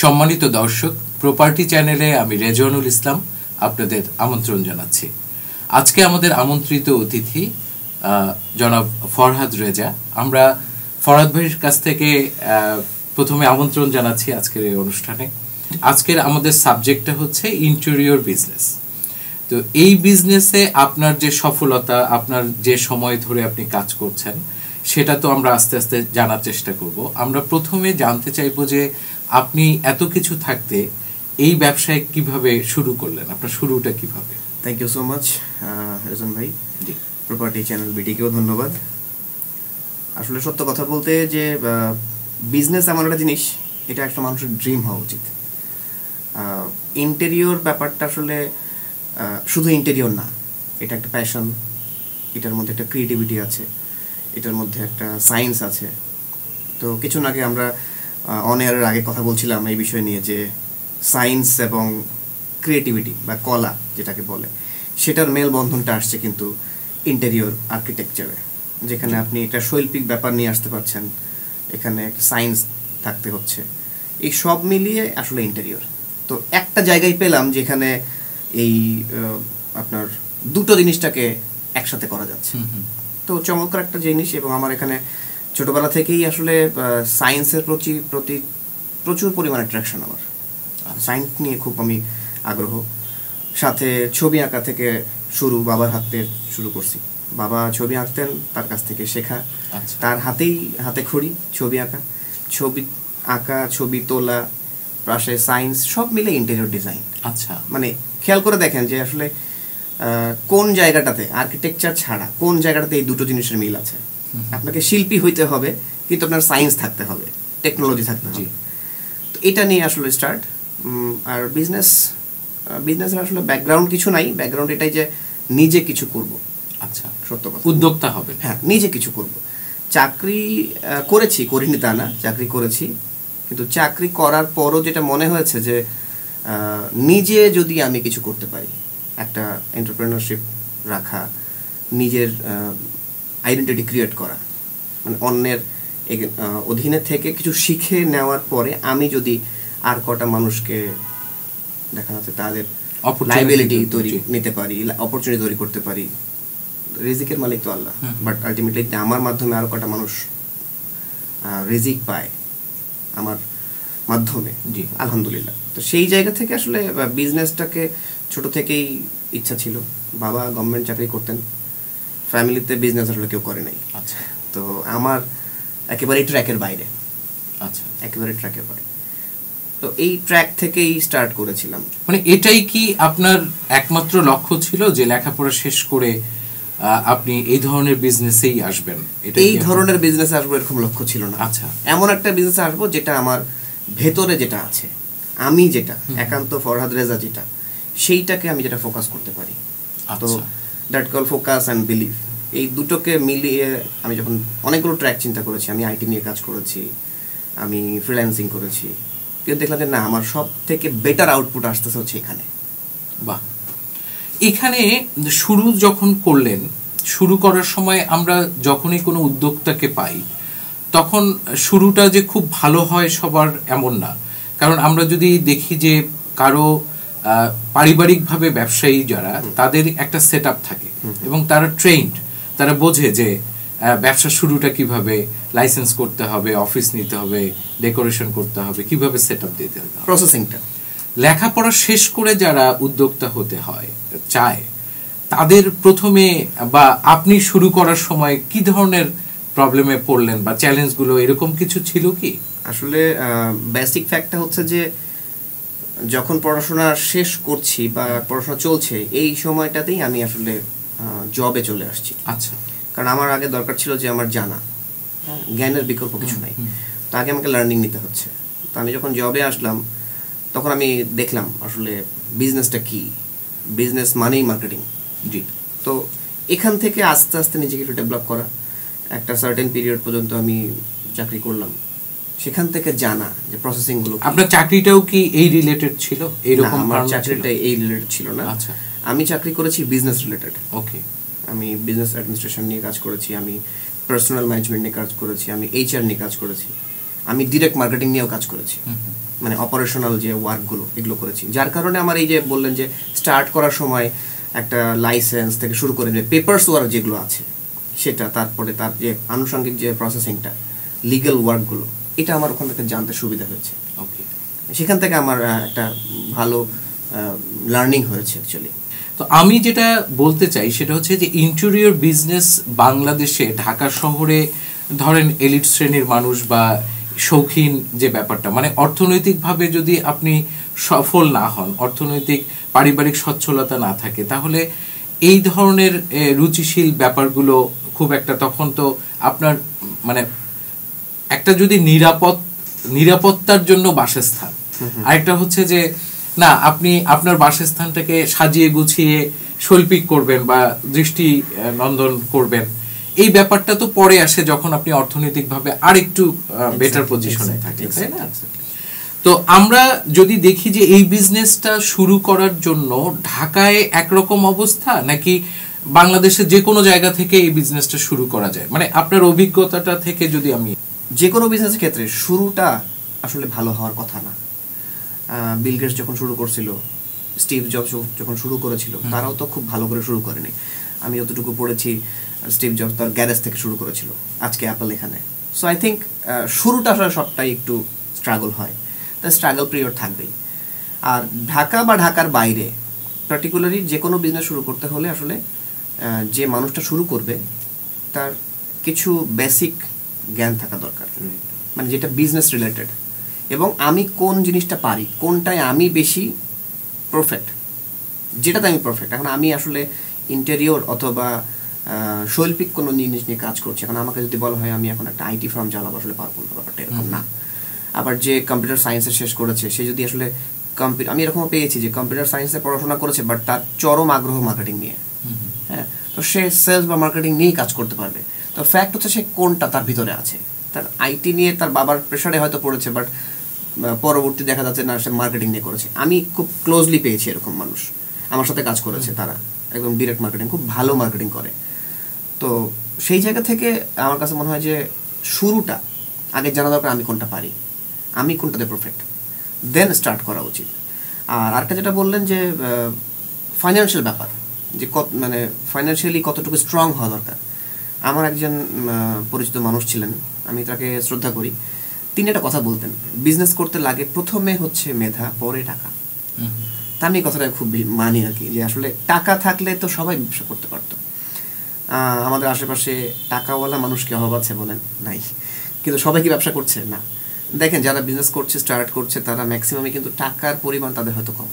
সম্মানিত দর্শক, প্রপার্টি চ্যানেলে আমি রেজওয়ানুল ইসলাম আপনাদের আমন্ত্রণ জানাচ্ছি। আজকে আমাদের আমন্ত্রিত অতিথি জনাব ফরহাদ রেজা। আমরা ফরহাদ ভাইয়ের কাছ থেকে প্রথমে আমন্ত্রণ জানাচ্ছি আজকের এই অনুষ্ঠানে। আজকের আমাদের সাবজেক্টটা হচ্ছে ইন্টেরিয়র বিজনেস। তো এই বিজনেসে আপনার যে সফলতা, আপনার যে সময় ধরে আপনি কাজ করছেন, সেটা তো আমরা আস্তে আস্তে জানার চেষ্টা করব। আমরা প্রথমে জানতে চাইবো যে আপনি এত কিছু থাকতে এই ব্যবসায় কিভাবে শুরু করলেন, আপনার শুরুটা কিভাবে? Thank you so much Rezon ভাই। জি, প্রপার্টি চ্যানেল বিটিকেও ধন্যবাদ। আসলে সত্য কথা বলতে যে বিজনেস এমন একটা জিনিস, এটা একটা মানুষের ড্রিম হওয়া উচিত। ইন্টেরিয়র ব্যাপারটা আসলে শুধু ইন্টেরিয়র না, এটা একটা প্যাশন, এটার মধ্যে একটা ক্রিয়েটিভিটি আছে, এটার মধ্যে একটা সায়েন্স আছে। তো কিছুক্ষণ আগে আমরা অন এয়ারের আগে কথা বলছিলাম এই বিষয় নিয়ে, যে সায়েন্স এবং ক্রিয়েটিভিটি বা কলা যেটাকে বলে, সেটার মেলবন্ধনটা আসছে কিন্তু ইন্টেরিয়র আর্কিটেকচারে, যেখানে আপনি এটা শৈল্পিক ব্যাপার নিয়ে আসতে পারছেন, এখানে একটা সায়েন্স থাকতে হচ্ছে। এই সব মিলিয়ে আসলে ইন্টেরিয়র। তো একটা জায়গায় পেলাম যেখানে এই আপনার দুটো জিনিসটাকে একসাথে করা যাচ্ছে। তো চমৎকার একটা জিনিস। এবং আমার এখানে ছোটবেলা থেকেই আসলে সায়েন্সের প্রতি প্রচুর পরিমাণে অ্যাট্রাকশন। আমার সায়েন্স নিয়ে খুব আমি আগ্রহ। সাথে ছবি আঁকা থেকে শুরু, বাবার হাতে শুরু করছি। বাবা ছবি আঁকতেন, তার কাছ থেকে শেখা। তার হাতে খড়ি ছবি আঁকা, ছবি তোলা, প্লাসে সায়েন্স, সব মিলে ইন্টেরিয়র ডিজাইন। আচ্ছা, মানে খেয়াল করে দেখেন যে আসলে কোন জায়গাটাতে আর্কিটেকচার ছাড়া কোন জায়গাটাতে এই দুটো জিনিসের মিল আছে। আপনাকে শিল্পী হইতে হবে, কিন্তু আপনার সায়েন্স থাকতে হবে, টেকনোলজি থাকতে হবে। তো এটা নিয়ে আসলে স্টার্ট। আর বিজনেসের আসলে ব্যাকগ্রাউন্ড কিছু নাই, ব্যাকগ্রাউন্ড এটাই যে নিজে কিছু করব। আচ্ছা, সত্য কথা, উদ্যোক্তা হবে। হ্যাঁ, নিজে কিছু করব। চাকরি করিনি তা না, চাকরি করেছি, কিন্তু চাকরি করার পরও যেটা মনে হয়েছে যে নিজে যদি আমি কিছু করতে পারি, একটা এন্টারপ্রেনারশিপ রাখা, নিজের আইডেন্টিটি ক্রিয়েট করা, মানে অন্যের অধীনে থেকে কিছু শিখে নেওয়ার পরে আমি যদি আর কটা মানুষকে দেখা যাচ্ছে তাদের লাইবিলিটি তৈরি নিতে পারি, অপরচুনিটি তৈরি করতে পারি। রিজিকের মালিক তো আল্লাহ, বাট আলটিমেটলি আমার মাধ্যমে আরো কটা মানুষ রিজিক পায় আমার মাধ্যমে, আলহামদুলিল্লাহ। তো সেই জায়গা থেকে আসলে বিজনেসটাকে ছোট থেকেই ইচ্ছা ছিল। বাবা গভর্নমেন্ট চাকরি করতেন, ফ্যামিলিতে বিজনেস আসলে কেউ করে নাই। আচ্ছা, তো আমার একেবারে ট্র্যাকের বাইরে। আচ্ছা, একেবারে ট্র্যাকের বাইরে। তো এই ট্র্যাক থেকেই স্টার্ট করেছিলাম। মানে এটাই কি আপনার একমাত্র লক্ষ্য ছিল যে লেখাপড়া শেষ করে আপনি এই ধরনের বিজনেসেই আসবেন? এই ধরনের বিজনেসে আসবো এরকম লক্ষ্য ছিল না। আচ্ছা, এমন একটা বিজনেসে আসবো যেটা আমার ভেতরে যেটা আছে, আমি যেটা একান্ত ফরহাদ রেজা যেটা, সেইটাকে আমি যেটা ফোকাস করতে পারি। তো that call focus and believe, এই দুটোকে মিলিয়ে আমি যখন অনেকগুলো ট্র্যাক চিন্তা করেছি, আমি আইটি নিয়ে কাজ করেছি, আমি ফ্রিল্যান্সিং করেছি, কিন্তু দেখলাম যে না, আমার সব থেকে বেটার আউটপুট আসতেছে হচ্ছে এখানে। বাহ! এখানে শুরু যখন করলেন, শুরু করার সময় আমরা যখনই কোনো উদ্যোক্তাকে পাই, তখন শুরুটা যে খুব ভালো হয় সবার এমন না। কারণ আমরা যদি দেখি যে কারো পারিবারিকভাবে ব্যবসায়ী যারা, তাদের একটা সেট আপ থাকে এবং তারা ট্রেন্ড, তারা বোঝে যে ব্যবসা শুরুটা কিভাবে, লাইসেন্স করতে হবে, অফিস নিতে হবে, ডেকোরেশন করতে হবে, কিভাবে সেট আপ দিতে হবে, প্রসেসিংটা। লেখাপড়া শেষ করে যারা উদ্যোক্তা হতে চায়, তাদের প্রথমে বা আপনি শুরু করার সময় কি ধরনের প্রবলেমে পড়লেন বা চ্যালেঞ্জগুলো এরকম কিছু ছিল কি? আসলে বেসিক ফ্যাক্টটা হচ্ছে যে যখন পড়াশোনা শেষ করছি বা পড়াশোনা চলছে, এই সময়টাতেই আমি আসলে জবে চলে আসছি। আচ্ছা, কারণ আমার আগে দরকার ছিল যে আমার জানা, জ্ঞানের বিকল্প কিছু নাই, তো আগে আমাকে লার্নিং নিতে হচ্ছে। তো আমি যখন জবে আসলাম, তখন আমি দেখলাম আসলে বিজনেসটা কি। বিজনেস মানেই মার্কেটিং। জি। তো এখান থেকে আস্তে আস্তে নিজেকে একটু ডেভেলপ করা, একটা সার্টেন পিরিয়ড পর্যন্ত আমি চাকরি করলাম, সেখান থেকে জানা যে প্রসেসিং গুলো। আপনার চাকরিটাও কি এই রিলেটেড ছিল? এরকম আমার চাকরিটা এই রিলেটেড ছিল না। আচ্ছা, আমি চাকরি করেছি বিজনেস রিলেটেড। ওকে। আমি বিজনেস অ্যাডমিনিস্ট্রেশন নিয়ে কাজ করেছি, আমি পার্সোনাল ম্যানেজমেন্ট নিয়ে কাজ করেছি, আমি এইচআর নিয়ে কাজ করেছি। আমি ডিরেক্ট মার্কেটিং নিয়েও কাজ করেছি, মানে অপারেশনাল যে ওয়ার্কগুলো এগুলো করেছি, যার কারণে আমার এই যে বললেন যে স্টার্ট করার সময় একটা লাইসেন্স থেকে শুরু করে যে পেপারস ওয়ার্ক যেগুলো আছে সেটা, তারপরে তার যে আনুষঙ্গিক যে প্রসেসিংটা, লিগ্যাল ওয়ার্কগুলো, এটা আমার ওখান থেকে জানতে সুবিধা হয়েছে। ওকে, সেখান থেকে আমার একটা ভালো লার্নিং হয়েছে অ্যাকচুয়ালি। তো আমি যেটা বলতে চাই সেটা হচ্ছে যে ইন্টেরিয়র বিজনেস বাংলাদেশে, ঢাকা শহরে ধরেন এলিট শ্রেণীর মানুষ বা শৌখিন যে ব্যাপারটা, মানে অর্থনৈতিকভাবে যদি আপনি সফল না হন, অর্থনৈতিক পারিবারিক সচ্ছলতা না থাকে, তাহলে এই ধরনের রুচিশীল ব্যাপারগুলো খুব একটা, তখন তো আপনার মানে একটা যদি নিরাপত্তার জন্য বাসস্থান, আরেকটা হচ্ছে যে না আপনি আপনার বাসস্থানটাকে সাজিয়ে গুছিয়ে শৈল্পিক করবেন বা দৃষ্টি নন্দন করবেন, এই ব্যাপারটা তো পরে আসে যখন আপনি অর্থনৈতিকভাবে আরেকটু বেটার পজিশনে থাকেন, তাই না? তো আমরা যদি দেখি যে এই বিজনেসটা শুরু করার জন্য ঢাকায় একরকম অবস্থা, নাকি বাংলাদেশের যে কোনো জায়গা থেকে এই বিজনেসটা শুরু করা যায়, মানে আপনার অভিজ্ঞতাটা থেকে যদি আমি, যে কোনো বিজনেসের ক্ষেত্রে শুরুটা আসলে ভালো হওয়ার কথা না। বিল গেটস যখন শুরু করছিল, স্টিভ জবস যখন শুরু করেছিল, তারাও তো খুব ভালো করে শুরু করেনি। আমি যতটুকু পড়েছি, স্টিভ জবস তার গ্যারেজ থেকে শুরু করেছিল, আজকে অ্যাপল এখানে। সো আই থিঙ্ক শুরুটা আসলে সবটাই একটু স্ট্রাগল হয়, তাই স্ট্রাগল পিরিয়ড থাকবেই। আর ঢাকা বা ঢাকার বাইরে পার্টিকুলারলি যে কোনো বিজনেস শুরু করতে হলে আসলে যে মানুষটা শুরু করবে তার কিছু বেসিক জ্ঞান থাকা দরকার, মানে যেটা বিজনেস রিলেটেড, এবং আমি কোন জিনিসটা পারি, কোনটায় আমি বেশি পারফেক্ট, যেটাতে আমি পারফেক্ট। এখন আমি আসলে ইন্টেরিয়র অথবা শৈল্পিক কোনো জিনিস নিয়ে কাজ করছি, এখন আমাকে যদি বলা হয় আমি এখন একটা আইটি ফার্ম চালাবো, আসলে পারবো না, ব্যাপারটা এরকম না। আবার যে কম্পিউটার সায়েন্সে শেষ করেছে সে যদি আসলে আমি এরকমও পেয়েছি যে কম্পিউটার সায়েন্সে পড়াশোনা করেছে বাট তার চরম আগ্রহ মার্কেটিং নিয়ে, হ্যাঁ, তো সে সেলস বা মার্কেটিং নিয়েই কাজ করতে পারবে। তো ফ্যাক্ট হচ্ছে সে কোনটা তার ভিতরে আছে। তার আইটি নিয়ে তার বাবার প্রেশারে হয়তো পড়েছে, বাট পরবর্তী দেখা যাচ্ছে না সে মার্কেটিং নিয়ে করেছে। আমি খুব ক্লোজলি পেয়েছি এরকম মানুষ, আমার সাথে কাজ করেছে, তারা একদম ডিরেক্ট মার্কেটিং, খুব ভালো মার্কেটিং করে। তো সেই জায়গা থেকে আমার কাছে মনে হয় যে শুরুটা আগে জানা দরকার, আমি কোনটা পারি, আমি কোনটাতে পারফেক্ট, দেন স্টার্ট করা উচিত। আর আরেকটা যেটা বললেন যে ফাইন্যান্সিয়াল ব্যাপার, যে মানে ফাইন্যান্সিয়ালি কতটুকু স্ট্রং হওয়া দরকার। আমার একজন পরিচিত মানুষ ছিলেন, আমি তাকে শ্রদ্ধা করি, তিনি একটা কথা বলতেন, বিজনেস করতে লাগে প্রথমে হচ্ছে মেধা, পরে টাকা। তা আমি কথাটা খুব মানি আর কি, যে আসলে টাকা থাকলে তো সবাই ব্যবসা করতে পারতো। আমাদের আশেপাশে টাকাওয়ালা মানুষ কি অভাব আছে বলেন? নাই। কিন্তু সবাই কি ব্যবসা করছে? না। দেখেন যারা বিজনেস করছে, স্টার্ট করছে, তারা ম্যাক্সিমামই কিন্তু টাকার পরিমাণ তাদের হয়তো কম।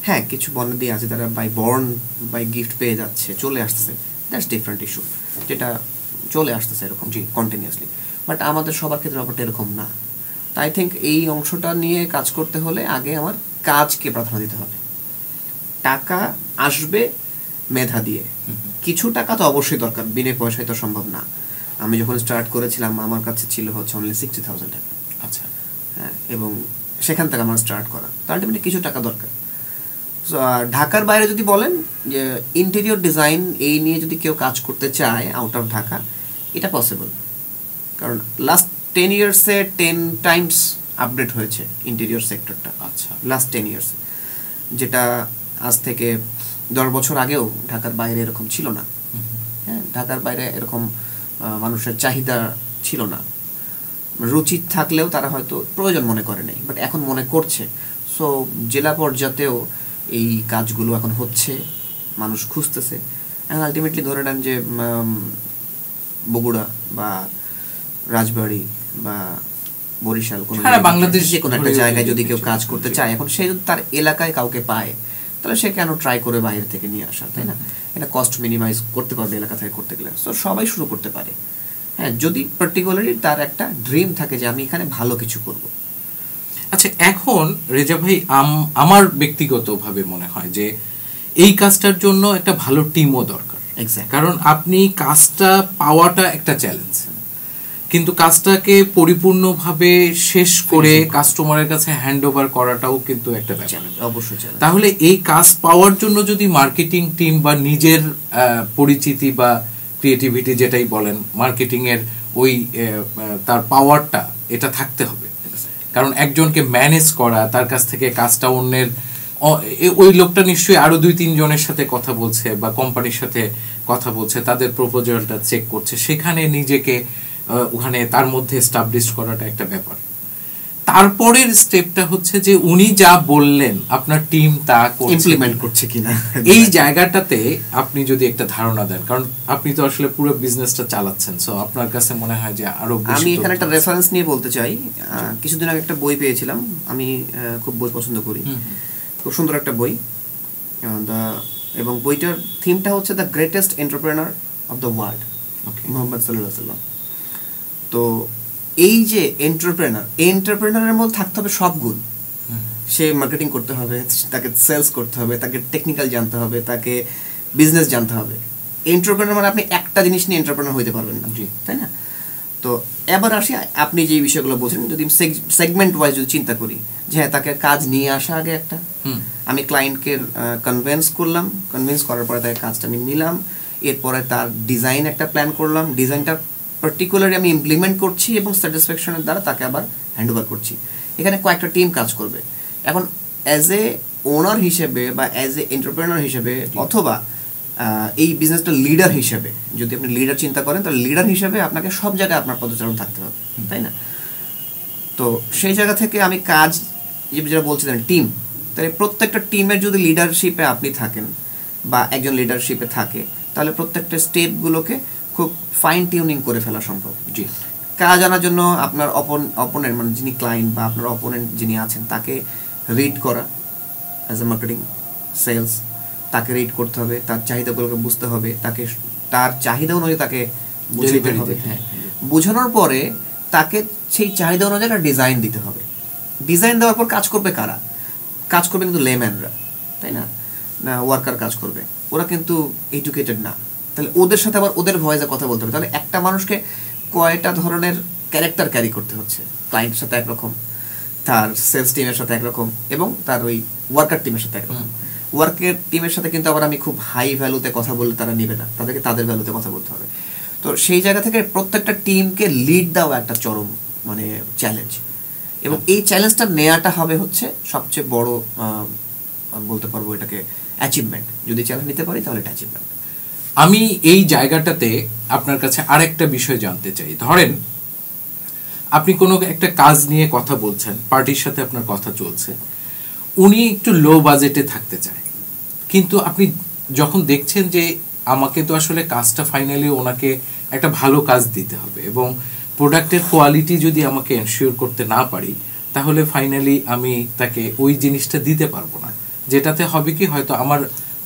হ্যাঁ, কিছু বর্ণাদি আছে তারা বাই গিফট পেয়ে যাচ্ছে, চলে আসতেছে, দ্যাটস ডিফারেন্ট ইস্যু, যেটা চলে আসতেছে এরকম কন্টিনিউয়াসলি। বাট আমাদের সবার ক্ষেত্রে ব্যাপারটা এরকম না। তো আই থিঙ্ক এই অংশটা নিয়ে কাজ করতে হলে আগে আমার কাজকে প্রাধান্য দিতে হবে। টাকা আসবে মেধা দিয়ে, কিছু টাকা তো অবশ্যই দরকার, বিনা পয়সায় তো সম্ভব না। আমি যখন স্টার্ট করেছিলাম আমার কাছে ছিল হচ্ছে অনলি 60,000 টাকা। আচ্ছা, হ্যাঁ, এবং সেখান থেকে আমার স্টার্ট করা, তো আলটিমেটলি কিছু টাকা দরকার। সো ঢাকার বাইরে যদি বলেন যে ইন্টেরিয়র ডিজাইন এই নিয়ে যদি কেউ কাজ করতে চায় আউট অফ ঢাকা, এটা পসিবল, কারণ লাস্ট 10 ইয়ার্সে 10 টাইমস আপডেট হয়েছে ইন্টেরিয়র সেক্টরটা। আচ্ছা, লাস্ট 10 ইয়ার্স, যেটা আজ থেকে 10 বছর আগেও ঢাকার বাইরে এরকম ছিল না। হ্যাঁ, ঢাকার বাইরে এরকম মানুষের চাহিদা ছিল না, রুচি থাকলেও তারা হয়তো প্রয়োজন মনে করে নাই, বাট এখন মনে করছে। সো জেলা পর্যায়েও এই কাজগুলো এখন হচ্ছে, মানুষ খুঁজতেছে। এখন আলটিমেটলি ধরে নেন যে বগুড়া বা রাজবাড়ী বা বরিশাল, কোনো বাংলাদেশ যে কোনো একটা জায়গায় যদি কেউ কাজ করতে চায়, এখন সে যদি তার এলাকায় কাউকে পায়, তাহলে সে কেন ট্রাই করে বাইরে থেকে নিয়ে আসা, তাই না? এটা কস্ট মিনিমাইজ করতে পারবে এলাকা থেকে করতে গেলে। সো সবাই শুরু করতে পারে, হ্যাঁ, যদি পার্টিকুলারলি তার একটা ড্রিম থাকে যে আমি এখানে ভালো কিছু করব। আচ্ছা, এখন রেজা ভাই, আমার ব্যক্তিগতভাবে মনে হয় যে এই কাজটার জন্য একটা ভালো টিমও দরকার। কারণ আপনি কাজটা পাওয়াটা একটা চ্যালেঞ্জ, কিন্তু কাজটাকে পরিপূর্ণভাবে শেষ করে কাস্টমারের কাছে হ্যান্ড ওভার করাটাও কিন্তু একটা ব্যাপার, অবশ্যই। তাহলে এই কাজ পাওয়ার জন্য যদি মার্কেটিং টিম বা নিজের পরিচিতি বা ক্রিয়েটিভিটি যেটাই বলেন, মার্কেটিং এর ওই তার পাওয়ারটা এটা থাকতে হবে, কারণ একজনকে ম্যানেজ করা, তার কাছ থেকে কাজটা অন্যের, ওই লোকটা নিশ্চয়ই আরো 2-3 জনের সাথে কথা বলছে বা কোম্পানির সাথে কথা বলছে, তাদের প্রপোজালটা চেক করছে, সেখানে নিজেকে ওখানে তার মধ্যে এস্টাবলিশ করাটা একটা ব্যাপার। তারপরের স্টেপটা হচ্ছে যে উনি যা বললেন আপনার টিম তা ইমপ্লিমেন্ট করছে কিনা, এই জায়গাটাতে আপনি যদি একটা ধারণা দেন, কারণ আপনি তো আসলে পুরো বিজনেসটা চালাচ্ছেন, সো আপনার কাছে মনে হয় যে আরো আমি এখানে একটা রেফারেন্স নিয়ে বলতে চাই। কিছুদিন আগে একটা বই পেয়েছিলাম, আমি খুব বই পছন্দ করি, খুব সুন্দর একটা বই, এবং বইটার থিমটা হচ্ছে the greatest entrepreneur of the world, Mohammad সাল্লাল্লাহু আলাইহি ওয়াসাল্লাম। তো এই যে এন্টারপ্রেনারের মধ্যে থাকতে হবে সব গুণ। সে মার্কেটিং করতে হবে, তাকে সেলস করতে হবে, তাকে টেকনিক্যাল জানতে হবে, তাকে বিজনেস জানতে হবে। এন্টারপ্রেনার মানে আপনি একটা জিনিস নিয়ে এন্টারপ্রেনার হইতে পারবেন না, তাই না? তো এবার আসি, আপনি যে বিষয়গুলো বলছেন, যদি সেগমেন্ট ওয়াইজ যদি চিন্তা করি, যে হ্যাঁ তাকে কাজ নিয়ে আসা আগে একটা, আমি ক্লায়েন্টকে কনভিন্স করার পরে তাকে কাজটা আমি নিলাম, এরপরে তার ডিজাইন একটা প্ল্যান করলাম, ডিজাইনটা পার্টিকুলারলি আমি ইমপ্লিমেন্ট করছি এবং স্যাটিসফ্যাকশনের দ্বারা তাকে আবার হ্যান্ড ওভার করছি। এখানে কয়েকটা টিম কাজ করবে। এখন অ্যাজ এ ওনার হিসেবে বা অ্যাজ এ এন্টারপ্রেনার হিসেবে অথবা এই বিজনেসটা লিডার হিসেবে, যদি আপনি লিডার চিন্তা করেন, তাহলে লিডার হিসেবে আপনাকে সব জায়গায় আপনার পদচারণ থাকতে হবে, তাই না? তো সেই জায়গা থেকে আমি কাজ যেটা বলছিলেন টিম, তাহলে প্রত্যেকটা টিমের যদি লিডারশিপে আপনি থাকেন বা একজন লিডারশিপে থাকে, তাহলে প্রত্যেকটা স্টেপগুলোকে খুব ফাইন টিউনিং করে ফেলা সম্ভব। জি, কাজ আনার জন্য আপনার অপোনেন্ট মানে যিনি ক্লায়েন্ট বা আপনার অপোনেন্ট যিনি আছেন তাকে রিড করা, অ্যাজ এ মার্কেটিং সেলস তাকে রিড করতে হবে, তার চাহিদাগুলোকে বুঝতে হবে, তাকে তার চাহিদা অনুযায়ী তাকে বুঝাতে হবে। হ্যাঁ, বোঝানোর পরে তাকে সেই চাহিদা অনুযায়ী একটা ডিজাইন দিতে হবে। ডিজাইন দেওয়ার পর কাজ করবে কারা? কাজ করবে কিন্তু লেম্যানরা, তাই না? না ওয়ার্কার কাজ করবে, ওরা কিন্তু এডুকেটেড না, তাহলে ওদের সাথে আবার ওদের ভয়েসে কথা বলতে হবে। তাহলে একটা মানুষকে কয়টা ধরনের ক্যারেক্টার ক্যারি করতে হচ্ছে, ক্লায়েন্টের সাথে একরকম, তার সেলস টিমের সাথে একরকম, এবং তার ওই ওয়ার্কার টিমের সাথে একরকম। ওয়ার্কের টিমের সাথে কিন্তু আবার আমি খুব হাই ভ্যালুতে কথা বললে তারা নেবে না, তাদেরকে তাদের ভ্যালুতে কথা বলতে হবে। তো সেই জায়গা থেকে প্রত্যেকটা টিমকে লিড দেওয়া একটা চরম মানে চ্যালেঞ্জ, এবং এই চ্যালেঞ্জটা নেওয়াটা হবে হচ্ছে সবচেয়ে বড় বলতে পারবো এটাকে অ্যাচিভমেন্ট। যদি চ্যালেঞ্জ নিতে পারি তাহলে এটা অ্যাচিভমেন্ট। আমি এই জায়গাটাতে আপনার কাছে আরেকটা বিষয় জানতে চাই। ধরেন আপনি কোনো একটা কাজ নিয়ে কথা বলছেন, পার্টির সাথে আপনার কথা চলছে, উনি একটু লো বাজেটে থাকতে চায়, কিন্তু আপনি যখন দেখছেন যে আমাকে তো আসলে কাজটা ফাইনালি ওনাকে একটা ভালো কাজ দিতে হবে, এবং প্রোডাক্টের কোয়ালিটি যদি আমাকে এনশিওর করতে না পারি, তাহলে ফাইনালি আমি তাকে ওই জিনিসটা দিতে পারবো না। যেটাতে হবে কি, হয়তো আমার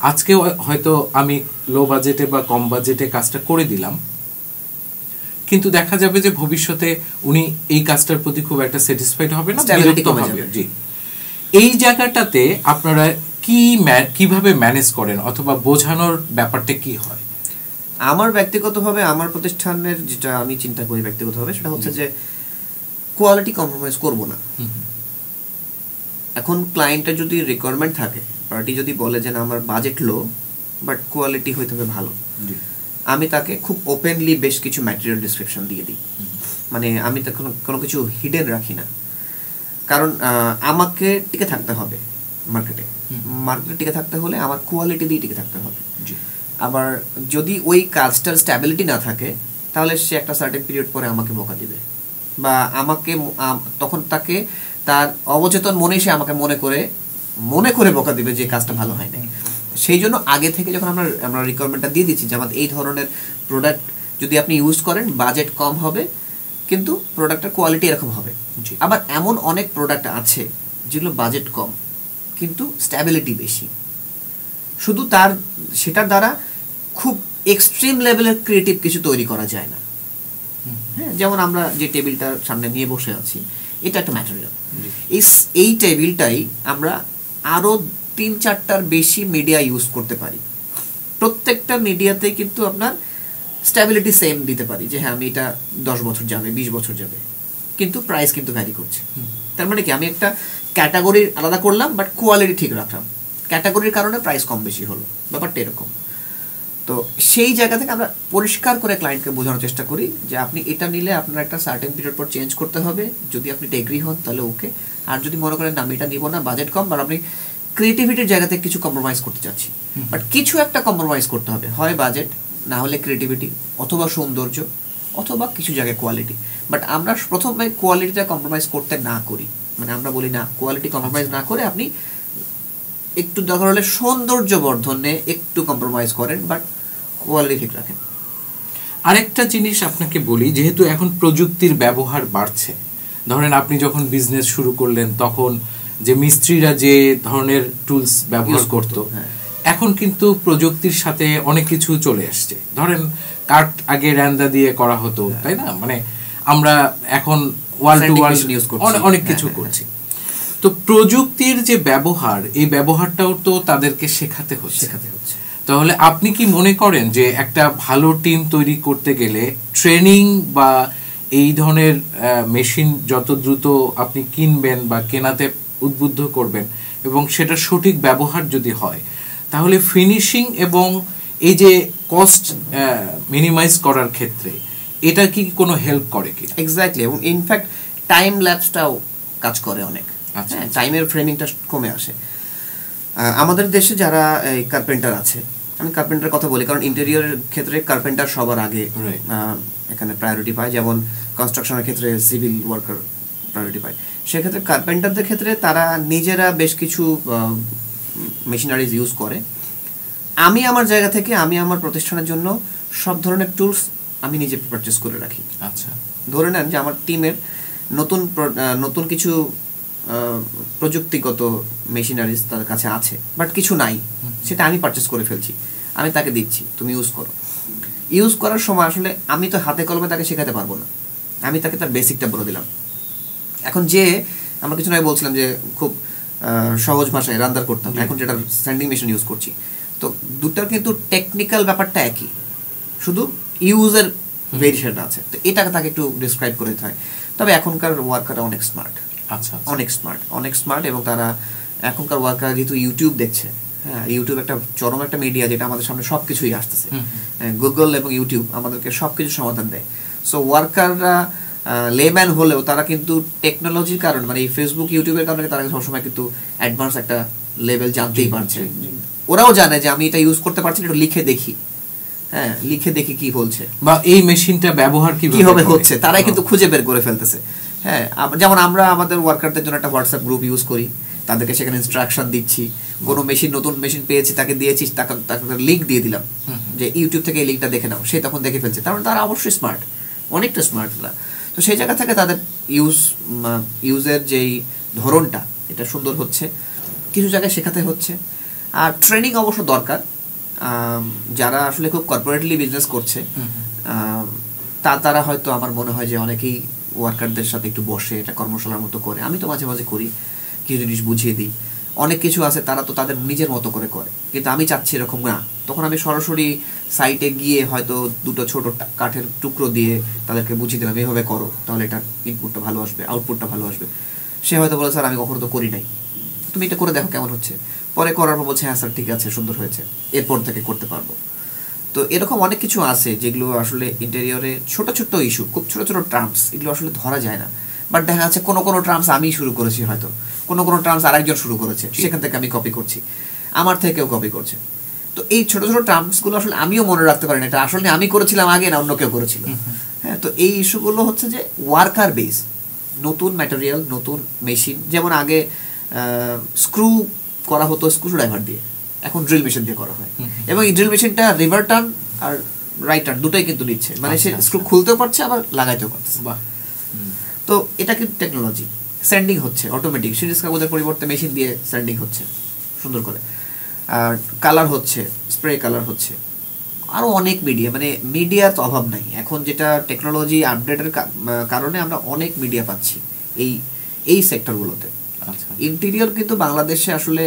আজকে হয়তো আমি লো বাজেটে বা কম বাজেটে কাজটা করে দিলাম, কিন্তু দেখা যাবে যে ভবিষ্যতে উনি এই কাজটার প্রতি খুব একটা স্যাটিসফাইড হবে না, বিরক্ত হবে। জি, এই জায়গাটাতে আপনারা কিভাবে ম্যানেজ করেন অথবা বোঝানোর ব্যাপারটা কি হয়? আমার ব্যক্তিগতভাবে আমার প্রতিষ্ঠানের যেটা আমি চিন্তা করি ব্যক্তিগতভাবে, সেটা হচ্ছে যে কোয়ালিটি কম্প্রোমাইজ করব না। এখন ক্লায়েন্টের যদি রিকোয়ারমেন্ট থাকে, পার্টি যদি বলে যে না আমার বাজেট লো বাট কোয়ালিটি হইতে হবে ভালো, আমি তাকে খুব ওপেনলি বেশ কিছু ম্যাটেরিয়াল ডিসক্রিপশন দিয়ে দিই। মানে আমি তো কোনো কিছু হিডেন রাখি না, কারণ আমাকে টিকে থাকতে হবে মার্কেটে টিকে থাকতে হলে আমার কোয়ালিটি দিয়ে টিকে থাকতে হবে। আবার যদি ওই কাজটার স্ট্যাবিলিটি না থাকে, তাহলে সে একটা সার্টেন পিরিয়ড পরে আমাকে বকা দিবে, বা আমাকে তখন তাকে তার অবচেতন মনেই সে আমাকে মনে করে বকা দিবে যে কাজটা ভালো হয় না। সেই জন্য আগে থেকে যখন আমরা রিকোয়ারমেন্টটা দিয়ে দিচ্ছি যে আমাদের এই ধরনের প্রোডাক্ট যদি আপনি ইউজ করেন, বাজেট কম হবে কিন্তু প্রোডাক্টের কোয়ালিটি এরকম হবে। আবার এমন অনেক প্রোডাক্ট আছে যেগুলো বাজেট কম কিন্তু স্ট্যাবিলিটি বেশি, শুধু সেটার দ্বারা খুব এক্সট্রিম লেভেলের ক্রিয়েটিভ কিছু তৈরি করা যায় না। হ্যাঁ, যেমন আমরা যে টেবিলটার সামনে নিয়ে বসে আছি, এটা একটা ম্যাটেরিয়াল। এই টেবিলটাই আমরা আরও 3-4টার বেশি মিডিয়া ইউজ করতে পারি। প্রত্যেকটা মিডিয়াতেই কিন্তু আপনার স্ট্যাবিলিটি সেম দিতে পারি, যে হ্যাঁ আমি এটা 10 বছর যাবে, 20 বছর যাবে, কিন্তু প্রাইস কিন্তু ভ্যারি করছে। তার মানে কি, আমি একটা ক্যাটাগরি আলাদা করলাম বাট কোয়ালিটি ঠিক রাখলাম, ক্যাটাগরির কারণে প্রাইস কম বেশি হলো, ব্যাপারটা এরকম। তো সেই জায়গা থেকে আমরা পরিষ্কার করে ক্লায়েন্টকে বোঝানোর চেষ্টা করি যে আপনি এটা নিলে আপনার একটা সার্টেন পিরিয়ড পর চেঞ্জ করতে হবে, যদি আপনি এগ্রি হন তাহলে ওকে, আর যদি মনে করেন আমি এটা নিব না, বাজেট কম, বা আপনি ক্রিয়েটিভিটির জায়গা থেকে কিছু কম্প্রোমাইজ করতে চাচ্ছি, বাট কিছু একটা কম্প্রোমাইজ করতে হবে, হয় বাজেট, না হলে ক্রিয়েটিভিটি, অথবা সৌন্দর্য, অথবা কিছু জায়গায় কোয়ালিটি। বাট আমরা প্রথমে কোয়ালিটিটা কম্প্রোমাইজ করতে না করি, মানে আমরা বলি না, কোয়ালিটি কম্প্রোমাইজ না করে আপনি একটু দরকার হলে সৌন্দর্য বর্ধনে একটু কম্প্রোমাইজ করেন, বাট কোয়ালিটি ঠিক রাখেন। আরেকটা জিনিস আপনাকে বলি, যেহেতু এখন প্রযুক্তির ব্যবহার বাড়ছে, ধরেন আপনি যখন বিজনেস শুরু করলেন তখন যে মিস্ত্রিরা যে ধরনের টুলস ব্যবহার করতো, এখন কিন্তু প্রযুক্তির সাথে অনেক কিছু চলে আসছে। ধরেন কাঠ আগে র্যান্দা দিয়ে করা হতো, তাই না, মানে আমরা এখন ওয়াল টু ওয়াল অনেক কিছু করছি। তো প্রযুক্তির যে ব্যবহার, এই ব্যবহারটাও তো তাদেরকে শেখাতে হচ্ছে। তাহলে আপনি কি মনে করেন যে একটা ভালো টিম তৈরি করতে গেলে ট্রেনিং বা এই ধরনের মেশিন যত দ্রুত আপনি কিনবেন বা কেনাতে উদ্বুদ্ধ করবেন এবং সেটা সঠিক ব্যবহার যদি হয়, তাহলে ফিনিশিং এবং এই যে কস্ট মিনিমাইজ করার ক্ষেত্রে এটা কি কোনো হেল্প করে কি? এক্স্যাক্টলি, এবং ইনফ্যাক্ট টাইম ল্যাপসটাও কাজ করে অনেক। আচ্ছা, টাইমের ফ্রেমিংটা কমে আসে। আমাদের দেশে যারা এই কার্পেন্টার আছে, আমি কার্পেন্টার কথা বলি কারণ ইন্টেরিয়রের ক্ষেত্রে কার্পেন্টার সবার আগে এখানে প্রায়োরিটি পায়, যেমন কনস্ট্রাকশনের ক্ষেত্রে সিভিল ওয়ার্কার প্রায়োরিটি পায়। সেক্ষেত্রে কার্পেন্টারদের ক্ষেত্রে তারা নিজেরা বেশ কিছু মেশিনারিজ ইউজ করে। আমি আমার জায়গা থেকে, আমি আমার প্রতিষ্ঠানের জন্য সব ধরনের টুলস আমি নিজে পারচেস করে রাখি। আচ্ছা, ধরে নেন যে আমার টিমের নতুন কিছু প্রযুক্তিগত মেশিনারিজ তার কাছে আছে, বাট কিছু নাই, সেটা আমি পারচেস করে ফেলছি, আমি তাকে দিচ্ছি, তুমি ইউজ করো। ইউজ করার সময় আসলে আমি তো হাতে কলমে তাকে শেখাতে পারবো না, আমি তাকে তার বেসিকটা বলে দিলাম। এখন যে আমরা কিছু নয় বলছিলাম যে খুব সহজ ভাষায় রান্দার করতাম, এখন যেটা স্যান্ডিং মেশিন ইউজ করছি, তো দুটার কিন্তু টেকনিক্যাল ব্যাপারটা একই, শুধু ইউজের ভেরিয়েশনটা আছে। তো এটাকে তাকে একটু ডিসক্রাইব করে দিতে হয়। তবে এখনকার ওয়ার্কাররা অনেক স্মার্ট, অনেক স্মার্ট, এবং তারা এখনকার ওয়ার্কার যেহেতু ইউটিউব দেখছে, হ্যাঁ, ইউটিউব একটা চরম একটা মিডিয়া যেটা আমাদের সামনে সব কিছুই আসতেছে, গুগল এবং ইউটিউব আমাদেরকে সব কিছু সমাধান দেয়। সো ওয়ার্কাররা লেম্যান হলেও তারা কিন্তু টেকনোলজির কারণে, মানে এই ফেসবুক ইউটিউবের কারণে তারা সবসময় কিন্তু অ্যাডভান্স একটা লেভেল জানতেই পারছে। ওরাও জানে যে আমি এটা ইউজ করতে পারছি, একটু লিখে দেখি, হ্যাঁ, লিখে দেখি কি বলছে, বা এই মেশিনটা ব্যবহার কিভাবে হচ্ছে, তারাই কিন্তু খুঁজে বের করে ফেলতেছে। হ্যাঁ, যেমন আমরা আমাদের ওয়ার্কারদের জন্য একটা হোয়াটসঅ্যাপ গ্রুপ ইউজ করি, তাদেরকে সেখানে ইনস্ট্রাকশন দিচ্ছি, কোনো নতুন মেশিন পেয়েছি তাকে দিয়েছি, তাকে লিঙ্ক দিয়ে দিলাম যে ইউটিউব থেকে এই লিঙ্কটা দেখে নাও, সে তখন দেখে ফেলছে। তার মানে তারা অবশ্যই স্মার্ট, অনেকটা স্মার্ট তারা। তো সেই জায়গা থেকে তাদের ইউজের যেই ধরনটা এটা সুন্দর হচ্ছে, কিছু জায়গায় শেখাতে হচ্ছে। আর ট্রেনিং অবশ্য দরকার। যারা আসলে খুব কর্পোরেটলি বিজনেস করছে তারা হয়তো, আমার মনে হয় যে অনেকেই ওয়ার্কারদের সাথে একটু বসে এটা কর্মশালার মতো করে, আমি তো মাঝে মাঝে করি, কিছু জিনিস বুঝিয়ে দিই। অনেক কিছু আছে তারা তো তাদের নিজের মতো করে করে, কিন্তু আমি চাচ্ছি এরকম না। তখন আমি সরাসরি সাইটে গিয়ে হয়তো দুটো ছোট কাঠের টুকরো দিয়ে তাদেরকে বুঝিয়ে দিলাম, এইভাবে করো, তাহলে এটা ইনপুটটা ভালো আসবে, আউটপুটটা ভালো আসবে। সে হয়তো বলে, স্যার আমি কখনো তো করি নাই, তুমি এটা করে দেখো কেমন হচ্ছে। পরে করার পর বলছে, হ্যাঁ স্যার ঠিক আছে, সুন্দর হয়েছে, এরপর থেকে করতে পারবো। তো এরকম অনেক কিছু আছে যেগুলো আসলে ইন্টেরিয়রে ছোট ছোট ইস্যু, খুব ছোট ছোট টার্মস, এগুলো আসলে ধরা যায় না। বাট দেখা যাচ্ছে কোনো টার্মস আমি শুরু করেছি, হয়তো কোনো টার্মস আরেকজন শুরু করেছে, সেখান থেকে আমি কপি করছি, আমার থেকেও কপি করছে। তো এই ছোট ছোট টার্মসগুলো আসলে আমিও মনে রাখতে পারি না এটা আসলে আমি করেছিলাম আগে না অন্য কেউ করেছিল। হ্যাঁ, তো এই ইস্যুগুলো হচ্ছে যে ওয়ার্কার বেস, নতুন ম্যাটেরিয়াল, নতুন মেশিন। যেমন আগে স্ক্রু করা হতো স্ক্রু ড্রাইভার দিয়ে, এখন ড্রিল মেশিন দিয়ে করা হয়, এবং এই ড্রিল মেশিনটা রিভার টার্ন আর রাইট টার্ন দুটোই কিন্তু নিচ্ছে, মানে সে স্ক্রু খুলতেও পারছে আবার লাগাইতেও পারছে। তো এটা কিন্তু টেকনোলজি। স্যান্ডিং হচ্ছে অটোমেটিক, সিরিজ কাগজের পরিবর্তে মেশিন দিয়ে স্যান্ডিং হচ্ছে সুন্দর করে। আর কালার হচ্ছে, স্প্রে কালার হচ্ছে, আরও অনেক মিডিয়া, মানে মিডিয়ার তো অভাব নাই এখন। যেটা টেকনোলজি আপডেটের কারণে আমরা অনেক মিডিয়া পাচ্ছি এই সেক্টরগুলোতে। ইন্টেরিয়র কিন্তু বাংলাদেশে আসলে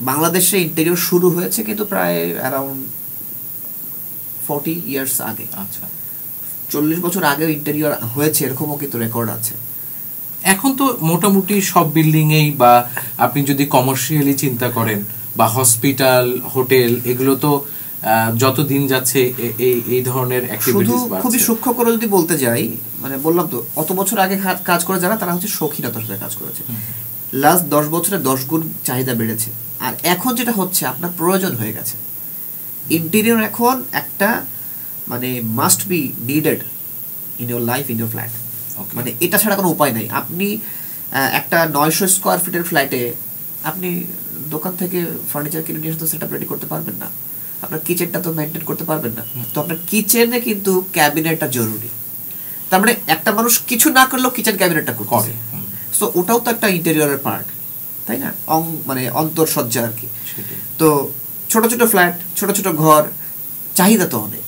বাংলাদেশে ইন্টেরিয়র শুরু হয়েছে কিন্তু প্রায় অ্যারাউন্ড 40 ইয়ার্স আগে। আচ্ছা, 40 বছর আগে ইন্টেরিয়র হয়েছে এরকমও কিন্তু রেকর্ড আছে। এখন তো মোটামুটি সব বিল্ডিংয়েই, বা আপনি যদি কমার্শিয়ালি চিন্তা করেন, বা হসপিটাল, হোটেল, এগুলো তো যত দিন যাচ্ছে এই ধরনের অ্যাক্টিভিটিস বাড়ছে? খুবই সূক্ষ্ম করে যদি বলতে যাই, মানে বললাম তো অত বছর আগে কাজ করে যারা, তারা হচ্ছে শৌখিনতার সাথে কাজ করেছে। লাস্ট 10 বছরে 10 গুণ চাহিদা বেড়েছে। আর এখন যেটা হচ্ছে, আপনার প্রয়োজন হয়ে গেছে। ইন্টেরিয়র এখন একটা মানে must be needed in your life, in your flat. মানে এটা ছাড়া কোনো উপায় নাই। আপনি একটা 900 স্কোয়ার ফিটের ফ্ল্যাটে আপনি দোকান থেকে ফার্নিচার কিনে নিয়ে এসে তো সেটআপ রেডি করতে পারবেন না। আপনার কিচেনটা তো মেনটেন করতে পারবেন না। তো আপনার কিচেনে কিন্তু ক্যাবিনেটটা জরুরি। তার মানে একটা মানুষ কিছু না করলেও কিচেন ক্যাবিনেটটা করে। সো ওটাও তো একটা ইন্টেরিয়রের পার্ট, তাই না? মানে অন্তরসজ্জা আর কি। তো ছোট ছোট ফ্ল্যাট, ছোট ছোট ঘর, চাহিদা তো অনেক।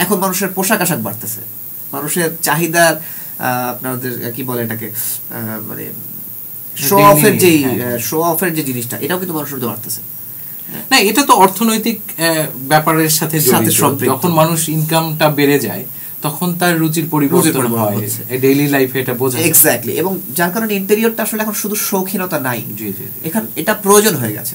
এখন মানুষের পোশাক আশাক বাড়তেছে, মানুষের চাহিদার আপনাদের কি বলে এটাকে, মানে শো অফের যে জিনিসটা, এটাও কিন্তু মানুষের মধ্যে বাড়তেছে। না, এটা তো অর্থনৈতিক ব্যাপারের সাথে জড়িত। যখন মানুষ ইনকামটা বেড়ে যায় তখন তার রুচির পরিবর্তন হয়, ডেইলি লাইফে এটা বোঝা যায়। এক্স্যাক্টলি। এবং যার কারণে ইন্টেরিয়রটা আসলে এখন শুধু শৌখিনতা নাই, এখন এটা প্রয়োজন হয়ে গেছে।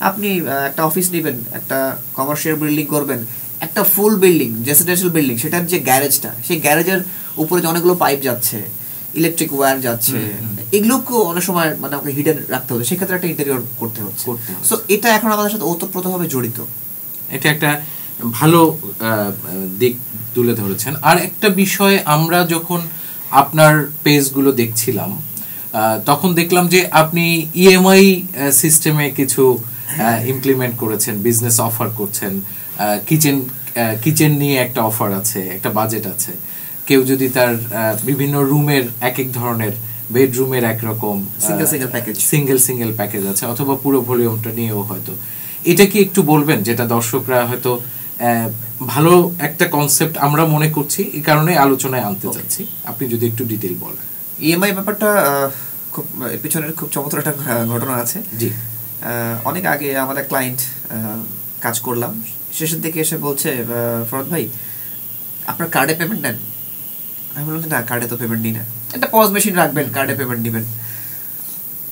আপনি একটা অফিস নেবেন, একটা কমার্শিয়াল বিল্ডিং করবেন, একটা ফুল বিল্ডিং, রেসিডেন্সিয়াল বিল্ডিং, সেটার যে গ্যারেজটা, সেই গ্যারেজের উপরে যে অনেকগুলো পাইপ যাচ্ছে, ইলেকট্রিক ওয়্যার যাচ্ছে, এগুলোকেও অনেক সময় মানে আমাকে হিডেন রাখতে হচ্ছে, সেক্ষেত্রে একটা ইন্টেরিয়র করতে হচ্ছে। সো এটা এখন আমাদের সাথে ওতপ্রোতভাবে জড়িত। এটা একটা ভালো দিক তুলে ধরেছেন। আর একটা বিষয়, আমরা যখন আপনার পেজগুলো দেখছিলাম তখন দেখলাম যে আপনি ইএমআই সিস্টেমে কিছু ইমপ্লিমেন্ট করেছেন, বিজনেস অফার করছেন। কিচেন নিয়ে একটা অফার আছে, একটা বাজেট আছে। কেউ যদি তার বিভিন্ন রুমের এক এক ধরনের, বেডরুমের একরকম সিঙ্গেল প্যাকেজ আছে, অথবা পুরো ভলিউমটা নিয়েও হয়তো। এটা কি একটু বলবেন, যেটা দর্শকরা হয়তো ভালো একটা কনসেপ্ট আমরা মনে করছি, এই কারণে আলোচনায় আনতে চাচ্ছি, আপনি যদি একটু ডিটেইল বলেন। ইএমআই ব্যাপারটা খুব পিছনের খুব চমৎকার একটা ঘটনা আছে। জি, অনেক আগে আমাদের ক্লায়েন্ট কাজ করলাম, শেষের দিকে এসে বলছে, ফরহাদ ভাই আপনার কার্ডে পেমেন্ট নেন? আমি বললাম না, কার্ডে তো পেমেন্ট নিই না। একটা পজ মেশিন রাখবেন, কার্ডে পেমেন্ট নেবেন?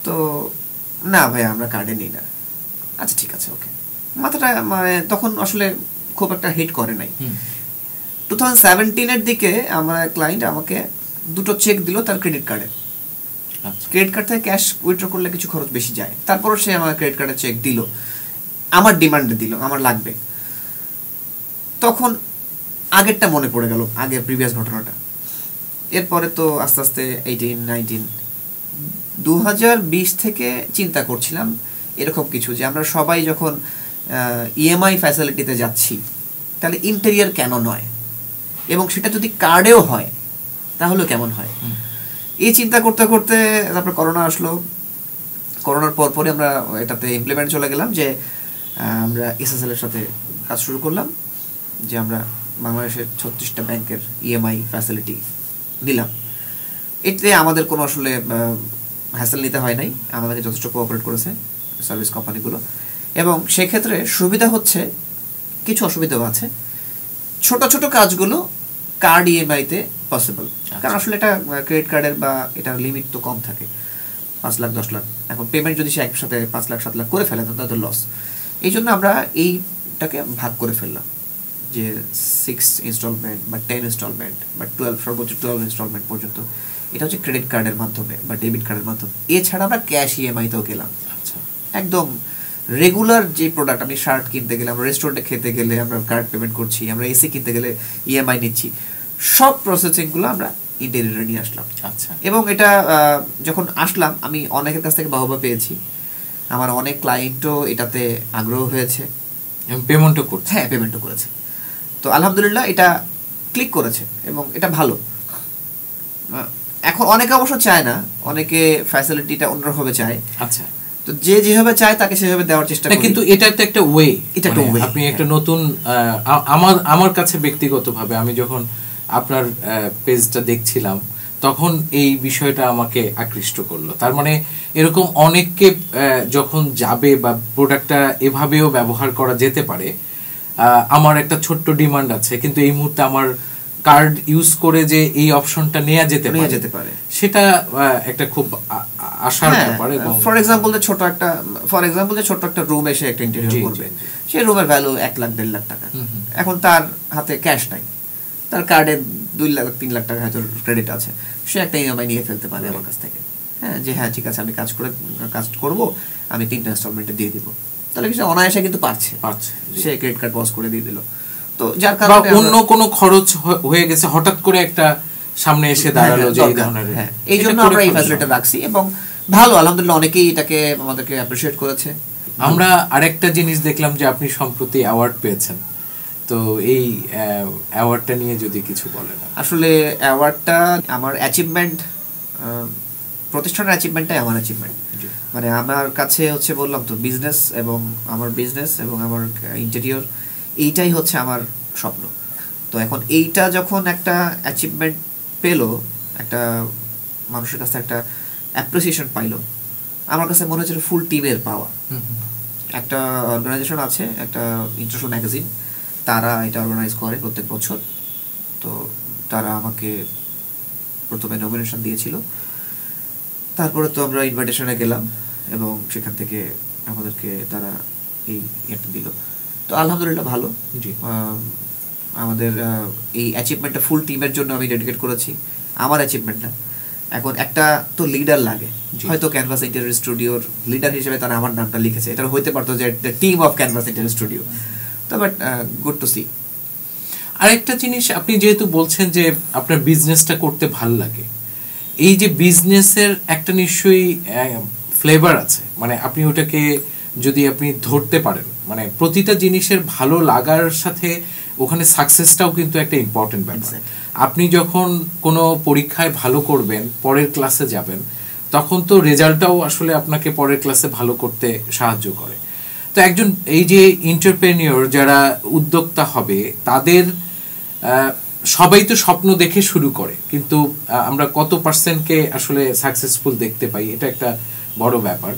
তো না ভাই, আমরা কার্ডে নিই না। আচ্ছা ঠিক আছে, ওকে। মাথাটা মানে তখন আসলে খুব একটা হিট করে নাই। 2017-এর দিকে আমার ক্লায়েন্ট আমাকে 2টো চেক দিল তার ক্রেডিট কার্ডে। ক্রেডিট কার্ড থেকে ক্যাশ উইথড্র করলে কিছু খরচ বেশি যায়, তারপরও সে আমার ক্রেডিট কার্ডে চেক দিল, আমার ডিমান্ডে দিল, আমার লাগবে। তখন আগেরটা মনে পড়ে গেল, আগের প্রিভিয়াস ঘটনাটা। এরপরে তো আস্তে আস্তে 18-19 2020 থেকে চিন্তা করছিলাম এরকম কিছু, যে আমরা সবাই যখন ইএমআই ফ্যাসিলিটিতে যাচ্ছি, তাহলে ইন্টেরিয়র কেন নয়, এবং সেটা যদি কার্ডেও হয় তাহলে কেমন হয়। এই চিন্তা করতে করতে তারপর করোনা আসলো। করোনার পরপরই আমরা এটাতে ইমপ্লিমেন্ট চলে গেলাম, যে আমরা এসএসএল এর সাথে কাজ শুরু করলাম, যে আমরা বাংলাদেশের 36টা ব্যাংকের ইএমআই ফ্যাসিলিটি নিলাম। এতে আমাদের কোনো আসলে হ্যাসেল নিতে হয় নাই, আমাদেরকে যথেষ্ট কোঅপারেট করেছে সার্ভিস কোম্পানিগুলো। এবং সেক্ষেত্রে সুবিধা হচ্ছে, কিছু অসুবিধাও আছে। ছোট ছোট কাজগুলো কার্ড ইএমআইতে পসিবল, কারণ আসলে এটা ক্রেডিট কার্ডের বা এটার লিমিট তো কম থাকে, 5 লাখ 10 লাখ। এখন পেমেন্ট যদি সে একসাথে 5 লাখ 7 লাখ করে ফেলে তো তাদের লস। এই জন্য আমরা এইটাকে ভাগ করে ফেললাম, যে 6 ইনস্টলমেন্ট বা 10 ইনস্টলমেন্ট বা 12, সর্বোচ্চ 12 ইনস্টলমেন্ট পর্যন্ত। এটা হচ্ছে ক্রেডিট কার্ডের মাধ্যমে বা ডেবিট কার্ডের মাধ্যমে। এছাড়া আমরা ক্যাশ ইএমআইতেও গেলাম। আচ্ছা, একদম রেগুলার যে প্রোডাক্ট, আপনি শার্ট কিনতে গেলে, আমরা রেস্টুরেন্টে খেতে গেলে আমরা কার্ড পেমেন্ট করছি, আমরা এসি কিনতে গেলে ইএমআই নিচ্ছি, সব প্রসেসিংগুলো আমরা ইন্টেরিয়রে নিয়ে আসলাম। আচ্ছা। এবং এটা যখন আসলাম, আমি অনেকের কাছ থেকে বাহবা পেয়েছি, আমার অনেক ক্লায়েন্টও এটাতে আগ্রহ হয়েছে, পেমেন্টও করছে। হ্যাঁ, পেমেন্টও করেছে। তো আলহামদুলিল্লাহ এটা ক্লিক করেছে এবং এটা ভালো। এখন অনেকে অবশ্য চায় না, অনেকে ফ্যাসিলিটিটা অন্যভাবে চায়। আচ্ছা, তো যে যেভাবে চায় তাকে সেভাবে দেওয়ার চেষ্টা করি। কিন্তু এটা তো একটা ওয়ে, এটা একটা ওয়ে। আপনি একটা নতুন, আমার কাছে ব্যক্তিগতভাবে আমি যখন আপনার পেজটা দেখছিলাম তখন এই বিষয়টা আমাকে আকৃষ্ট করলো। তার মানে এরকম অনেককে যখন যাবে বা প্রোডাক্টটা এভাবেও ব্যবহার করা যেতে পারে। আমার একটা ছোট্ট ডিমান্ড আছে, কিন্তু এই মুহূর্তে আমার কার্ড ইউজ করে যে এই অপশনটা নেওয়া যেতে পারে, সেটা একটা খুব আশার ব্যাপার। এবং ফর এক্সাম্পল যে ছোট একটা রুম এসে একটা ইন্টেরিয়র করবে, সেই রুমের ভ্যালু 1 লাখ 1.5 লাখ টাকা। এখন তার হাতে ক্যাশ নাই, তার কার্ডে 2 লাখ 3 লাখ টাকা হয়তো ক্রেডিট আছে, সে একটা ইএমআই নিয়ে ফেলতে পারে আমার কাছ থেকে। হ্যাঁ, যে হ্যাঁ ঠিক আছে আমি কাজ করবো, আমি 3টা ইনস্টলমেন্টে দিয়ে দিব, তাহলে সে অনায়াসে কিন্তু পারছে, সে ক্রেডিট কার্ড পজ করে দিয়ে দিল। তো যার কারণে অন্য কোনো খরচ হয়ে গেছে হঠাৎ করে একটা সামনে এসে দাঁড়ালো, যে এই ধরনের, এই জন্য আমরা এই ফ্যাসিলিটি রাখছি এবং ভালো, আলহামদুলিল্লাহ অনেকেই এটাকে আমাদেরকে অ্যাপ্রিশিয়েট করেছে। আমরা আরেকটা জিনিস দেখলাম যে আপনি সম্প্রতি অ্যাওয়ার্ড পেয়েছেন, তো এই অ্যাওয়ার্ডটা নিয়ে যদি কিছু বলেন। আসলে অ্যাওয়ার্ডটা আমার অ্যাচিভমেন্ট, প্রতিষ্ঠানের অ্যাচিভমেন্টটাই আমার অ্যাচিভমেন্ট। মানে আমার কাছে হচ্ছে বললাম তো বিজনেস এবং আমার ইন্টেরিয়র, এইটাই হচ্ছে আমার স্বপ্ন। তো এখন এইটা যখন একটা অ্যাচিভমেন্ট পেলো, একটা মানুষের কাছে একটা অ্যাপ্রিসিয়েশন পাইলো, আমার কাছে মনে হচ্ছে ফুল টিমের পাওয়া। একটা অর্গানাইজেশন আছে, একটা ইন্টারন্যাশনাল ম্যাগাজিন, তারা এটা অর্গানাইজ করে প্রত্যেক বছর। তো তারা আমাকে প্রথমে নমিনেশন দিয়েছিল, তারপরে তো আমরা ইনভাইটেশনে গেলাম এবং সেখান থেকে আমাদেরকে তারা এই একটা দিল। তো আলহামদুলিল্লাহ ভালো। আমাদের এই অ্যাচিভমেন্টটা ফুল টিমের জন্য আমি ডেডিকেট করেছি, আমার অ্যাচিভমেন্টটা। এখন একটা তো লিডার লাগে, হয়তো ক্যানভাস ইন্টেরিয়র স্টুডিওর লিডার হিসেবে তারা আমার নামটা লিখেছে, এটা হইতে পারতো যে the team of canvas interior studio. তো বাট গুড টু সি। আরেকটা জিনিস, আপনি যেহেতু বলছেন যে আপনার বিজনেসটা করতে ভাল লাগে, এই যে বিজনেসের একটা নিশ্চয়ই ফ্লেভার আছে, মানে আপনি ওটাকে যদি আপনি ধরতে পারেন, মানে প্রতিটা জিনিসের ভালো লাগার সাথে ওখানে সাকসেসটাও কিন্তু একটা ইম্পর্টেন্ট ব্যাপার। আপনি যখন কোনো পরীক্ষায় ভালো করবেন, পরের ক্লাসে যাবেন, তখন তো রেজাল্টটাও আসলে আপনাকে পরের ক্লাসে ভালো করতে সাহায্য করে। তো একজন এই যে এন্টারপ্রেনিয়র যারা উদ্যোক্তা হবে, তাদের সবাই তো স্বপ্ন দেখে শুরু করে, কিন্তু আমরা কত পার্সেন্টকে আসলে সাকসেসফুল দেখতে পাই, এটা একটা বড় ব্যাপার।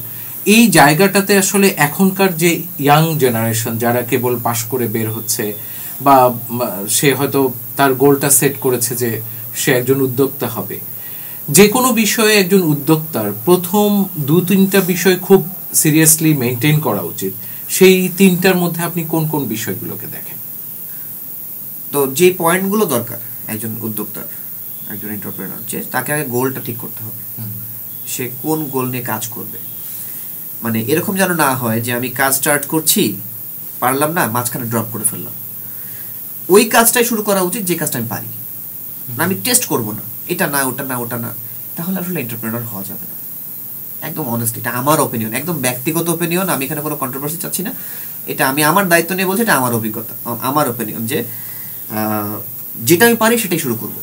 এই জায়গাটাতে আসলে এখনকার যে ইয়াং জেনারেশন যারা কেবল পাশ করে বের হচ্ছে, বা সে হয়তো তার গোলটা সেট করেছে যে সে একজন উদ্যোক্তা হবে, যে কোনো বিষয়ে একজন উদ্যোক্তার প্রথম 2-3টা বিষয় খুব সিরিয়াসলি মেনটেন করা উচিত। সেই 3টার মধ্যে আপনি কোন কোন বিষয়গুলোকে দেখেন? তো যে পয়েন্টগুলো দরকার একজন উদ্যোক্তার, একজন এন্টারপ্রেনার, যে তাকে আগে গোলটা ঠিক করতে হবে, সে কোন গোল নিয়ে কাজ করবে। মানে এরকম যেন না হয় যে আমি কাজ স্টার্ট করছি, পারলাম না, মাঝখানে ড্রপ করে ফেললাম। ওই কাজটাই শুরু করা উচিত যে কাজটা আমি পারি, না আমি টেস্ট করব না, এটা না ওটা না ওটা না, তাহলে আসলে এন্টারপ্রেনার হওয়া যাবে না। একদম অনেস্ট, এটা আমার ওপিনিয়ন, একদম ব্যক্তিগত ওপিনিয়ন, আমি এখানে কোনো কন্ট্রোভার্সি চাচ্ছি না, এটা আমি আমার দায়িত্ব নিয়ে বলছি, এটা আমার অভিজ্ঞতা, আমার ওপিনিয়ন, যে যেটা আমি পারি সেটাই শুরু করব।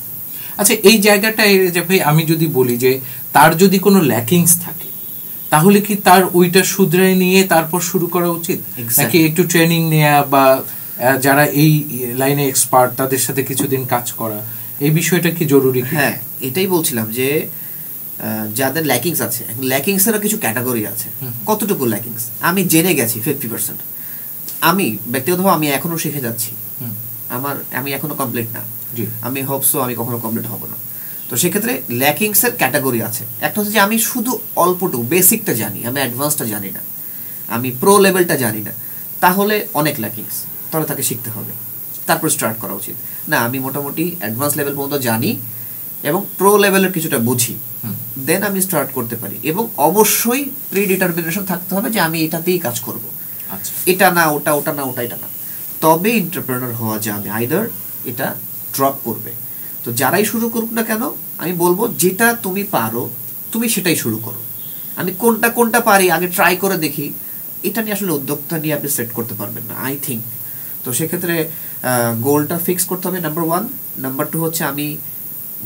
আচ্ছা, এই জায়গাটায় যে ভাই আমি যদি বলি যে তার যদি কোনো ল্যাকিংস থাকে, তাহলে কি তার ওইটা শুধরাই নিয়ে তারপর শুরু করা উচিত, নাকি একটু ট্রেনিং নেওয়া বা যারা এই লাইনে এক্সপার্ট তাদের সাথে কিছুদিন কাজ করা, এই বিষয়টা কি জরুরি? হ্যাঁ, এটাই বলছিলাম যে যাদের ল্যাকিংস আছে, ল্যাকিংসেরও কিছু ক্যাটাগরি আছে। কতটুকু ল্যাকিংস আমি জেনে গেছি 50%, আমি ব্যক্তিগতভাবে আমি এখনো শিখে যাচ্ছি, আমি এখনো কমপ্লিট না, আমি হোপসো আমি কখনো কমপ্লিট হব না। তো সেক্ষেত্রে ল্যাকিংসের ক্যাটাগরি আছে। একটা হচ্ছে যে আমি শুধু অল্পটুকু বেসিকটা জানি, আমি অ্যাডভান্সটা জানি না, আমি প্রো লেভেলটা জানি না, তাহলে অনেক ল্যাকিংস, তাহলে তাকে শিখতে হবে, তারপর স্টার্ট করা উচিত। না, আমি মোটামুটি অ্যাডভান্স লেভেল পর্যন্ত জানি এবং প্রো লেভেলের কিছুটা বুঝি, দেন আমি স্টার্ট করতে পারি। এবং অবশ্যই প্রি ডিটারমিনেশন থাকতে হবে যে আমি এটাতেই কাজ করব, এটা না ওটা, ওটা না ওটা, এটা না, তবে এন্টারপ্রেনার হওয়া যাবে। আইদার এটা ড্রপ করবে। তো যারাই শুরু করুক না কেন, আমি বলবো যেটা তুমি পারো তুমি সেটাই শুরু করো। আমি কোনটা পারি আগে ট্রাই করে দেখি, এটা নিয়ে আসলে উদ্যোক্তা নিয়ে আপনি সেট করতে পারবেন না, আই থিঙ্ক। তো সেক্ষেত্রে গোলটা ফিক্স করতে হবে, নাম্বার 1। নাম্বার 2 হচ্ছে আমি